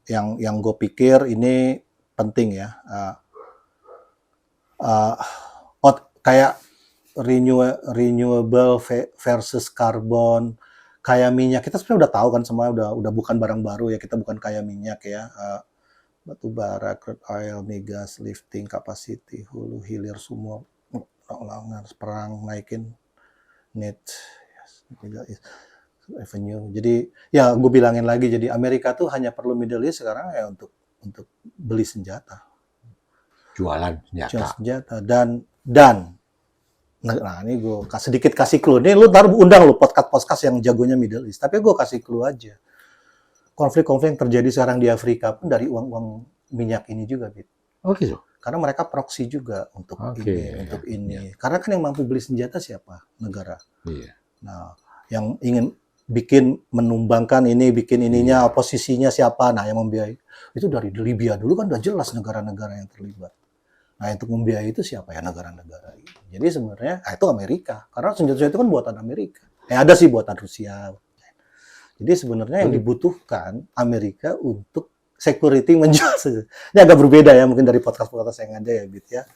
yang gue pikir ini penting ya. Kayak renewable versus carbon, kayak minyak kita sebenarnya udah tahu kan semua udah bukan barang baru ya, kita bukan kayak minyak ya, batu bara, crude oil, migas, lifting capacity, hulu hilir semua perang naikin net revenue. Jadi ya gue bilangin lagi, jadi Amerika tuh hanya perlu Middle East sekarang ya untuk beli senjata, Jualan senjata. dan nah ini gue sedikit kasih clue. Ini lu undang lu podcast yang jagonya Middle East. Tapi gue kasih clue aja. Konflik-konflik yang terjadi sekarang di Afrika pun dari uang minyak ini juga, Bit. Oh gitu. Karena mereka proksi juga untuk ini. Karena kan yang mampu beli senjata siapa? Negara. Iya. Nah, yang ingin menumbangkan ini, bikin ininya, oposisinya siapa? Nah, yang membiayai. Itu dari Libya dulu kan udah jelas negara-negara yang terlibat. Nah, untuk membiayai itu siapa ya? Negara-negara ini. Jadi sebenarnya itu Amerika. Karena senjata itu kan buatan Amerika. Ada sih buatan Rusia. Jadi sebenarnya yang dibutuhkan Amerika untuk security menjual senjata. Ini agak berbeda ya mungkin dari podcast-podcast yang ada ya, Bit ya.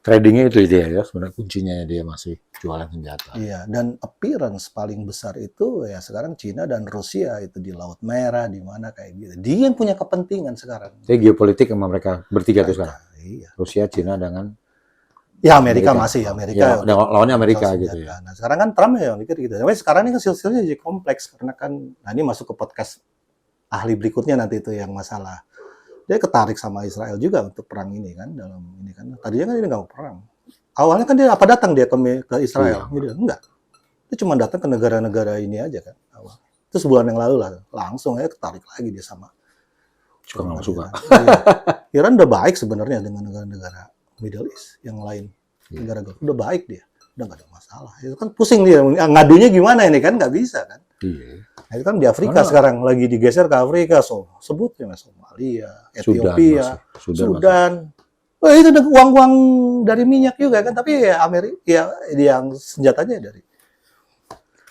Tradingnya itu dia ya, sebenarnya kuncinya dia masih jualan senjata. Iya, dan appearance paling besar itu ya sekarang Cina dan Rusia itu di Laut Merah, di mana kayak gitu. Dia yang punya kepentingan sekarang. Jadi geopolitik sama mereka bertiga tuh sekarang. Iya. Rusia, Cina dengan ya Amerika masih Amerika. Ya, lawannya Amerika gitu ya. Nah, sekarang kan Trump ya mikir gitu. Tapi sekarang ini kan silsilnya jadi kompleks karena kan ini masuk ke podcast ahli berikutnya nanti itu yang masalah. Dia ketarik sama Israel juga untuk perang ini kan dalam ini kan. Tadinya kan dia nggak mau perang. Awalnya kan dia datang dia ke Israel? Enggak. Dia cuma datang ke negara-negara ini aja kan awal. Itu sebulan yang lalu lah, langsung aja ketarik lagi dia sama. Suka nggak suka. Iran udah baik sebenarnya dengan negara-negara Middle East yang lain. Negara udah baik dia, udah nggak ada masalah. Itu kan pusing dia, ngadunya gimana ini kan nggak bisa kan. Iya. Nah, itu kan di Afrika sekarang lagi digeser ke Afrika, sebutnya Somalia, Ethiopia, Sudan. Oh, itu uang-uang dari minyak juga kan, tapi ya Amerika ya yang senjatanya dari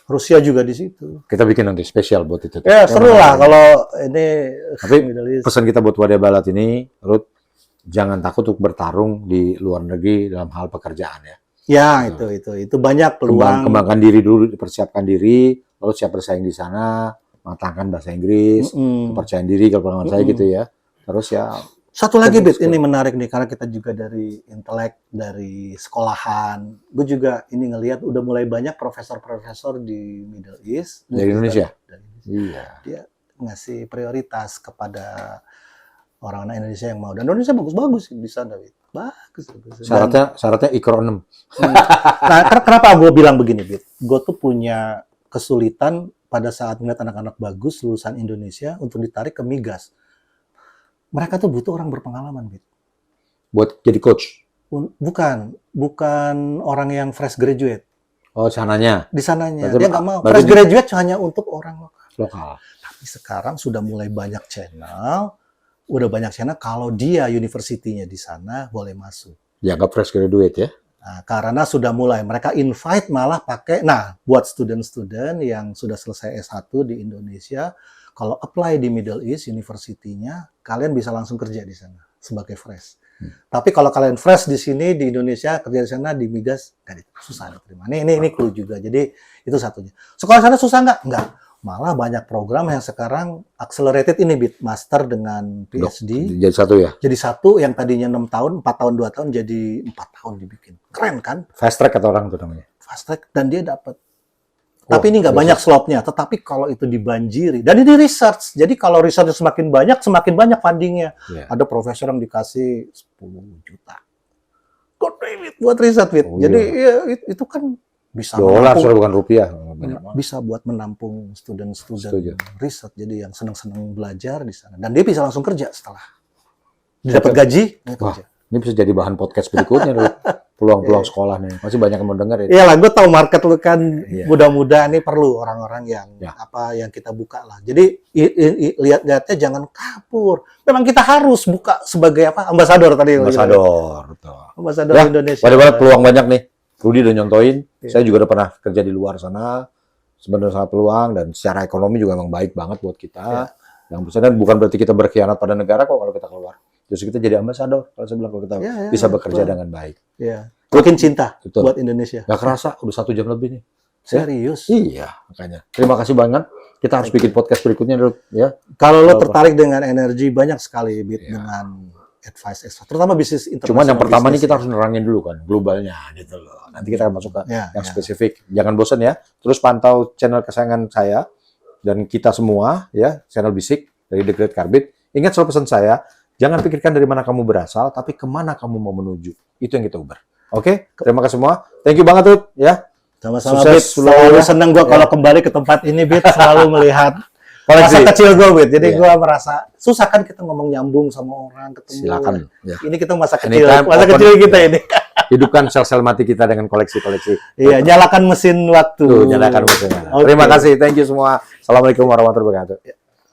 Rusia juga di situ. Kita bikin nanti spesial buat itu. Ya seru lah kalau ini. Tapi pesan kita buat Wadia Balat ini, Ruth, jangan takut untuk bertarung di luar negeri dalam hal pekerjaan ya. Ya itu banyak peluang. Kembangkan diri dulu, dipersiapkan diri, lalu siap bersaing di sana, matangkan bahasa Inggris, kepercayaan diri kalau pengalaman saya gitu ya. Terus ya. Satu lagi Bit, ini menarik nih karena kita juga dari intelek, dari sekolahan. Gue juga ini ngelihat udah mulai banyak profesor-profesor di Middle East dari Indonesia. Iya. Dia ngasih prioritas kepada orang-orang Indonesia yang mau. Dan Indonesia bagus-bagus di sana, Bit. Bagus. Syaratnya Iqra 6. Nah, kenapa gue bilang begini, Bit? Gue tuh punya kesulitan pada saat melihat anak-anak bagus lulusan Indonesia untuk ditarik ke migas. Mereka tuh butuh orang berpengalaman, Bit. Buat jadi coach? Bukan orang yang fresh graduate. Oh, sananya? Di sananya. Dia nggak mau. Fresh graduate hanya untuk orang lokal. Tapi sekarang sudah mulai banyak channel. Kalau dia universitinya di sana, boleh masuk. Ya, nggak fresh graduate ya? Nah, karena sudah mulai. Mereka invite malah pakai, buat student-student yang sudah selesai S1 di Indonesia, kalau apply di Middle East university-nya, kalian bisa langsung kerja di sana sebagai fresh. Tapi kalau kalian fresh di sini di Indonesia, kerja di sana di migas, susah diterima. Ini clue juga. Jadi itu satunya. Sekolah sana susah nggak? Nggak. Malah banyak program yang sekarang accelerated ini Bit, master dengan PhD. Jadi satu ya? Jadi satu yang tadinya 6 tahun, 4 tahun, 2 tahun jadi 4 tahun dibikin. Keren kan? Fast track kata orang itu namanya. Fast track dan dia dapat. Tapi ini nggak banyak slotnya. Tetapi kalau itu dibanjiri, dan ini research. Jadi kalau research semakin banyak fundingnya. Yeah. Ada profesor yang dikasih 10 juta. God damn it, buat riset, Wit. Oh, jadi ya, itu kan bisa dolar, menampung, bukan rupiah. bisa buat menampung student riset. Jadi yang senang-senang belajar di sana. Dan dia bisa langsung kerja setelah dia dapat gaji, dia Wah, kerja. ini bisa jadi bahan podcast berikutnya. Peluang-peluang sekolah nih. Masih banyak yang mau denger ya. Iya lah, gue tahu market lu kan Iya. muda-muda nih perlu orang-orang yang yang kita buka lah. Jadi lihat-lihatnya jangan kabur. Memang kita harus buka sebagai ambasador tadi. Ambasador, betul. Ambasador Ya, Indonesia. Padahal peluang banyak nih. Rudi udah nyontoin. Saya juga udah pernah kerja di luar sana. Sebenarnya sangat peluang dan secara ekonomi juga memang baik banget buat kita. Yang besar bukan berarti kita berkhianat pada negara kok kalau kita keluar. Justru kita jadi ambasador kalau saya bilang kalau kita bisa bekerja dengan baik. Iya. Makin cinta Betul. buat Indonesia. Gak kerasa udah 1 jam lebih nih. Serius. Iya, makanya. Terima kasih banget. Kita harus bikin podcast berikutnya, ya. Kalau lo tertarik dengan energi banyak sekali dengan advice extra, terutama bisnis internasional. Cuman yang pertama nih kita harus nerangin dulu kan globalnya gitu loh. Nanti kita akan masuk ke yang spesifik. Jangan bosan ya. Terus pantau channel kesayangan saya dan kita semua ya, channel Bisik dari The Great Carbit. Ingat selalu pesan saya, jangan pikirkan dari mana kamu berasal, tapi kemana kamu mau menuju. Itu yang kita uber. Oke, terima kasih semua. Thank you banget, Tut. Ya. Sama-sama, Bit. Selalu senang gue kalau kembali ke tempat ini, Bit. Selalu melihat masa kecil gue, Bit. Jadi gue merasa, susah kan kita ngomong nyambung sama orang, ketemu. Silakan. Ya. Ini kita masa kecil. Anytime, Masa kecil kita ini. Hidupkan sel-sel mati kita dengan koleksi-koleksi. Iya, nyalakan mesin waktu. Tuh, nyalakan mesinnya. Terima kasih. Thank you semua. Assalamualaikum warahmatullahi wabarakatuh.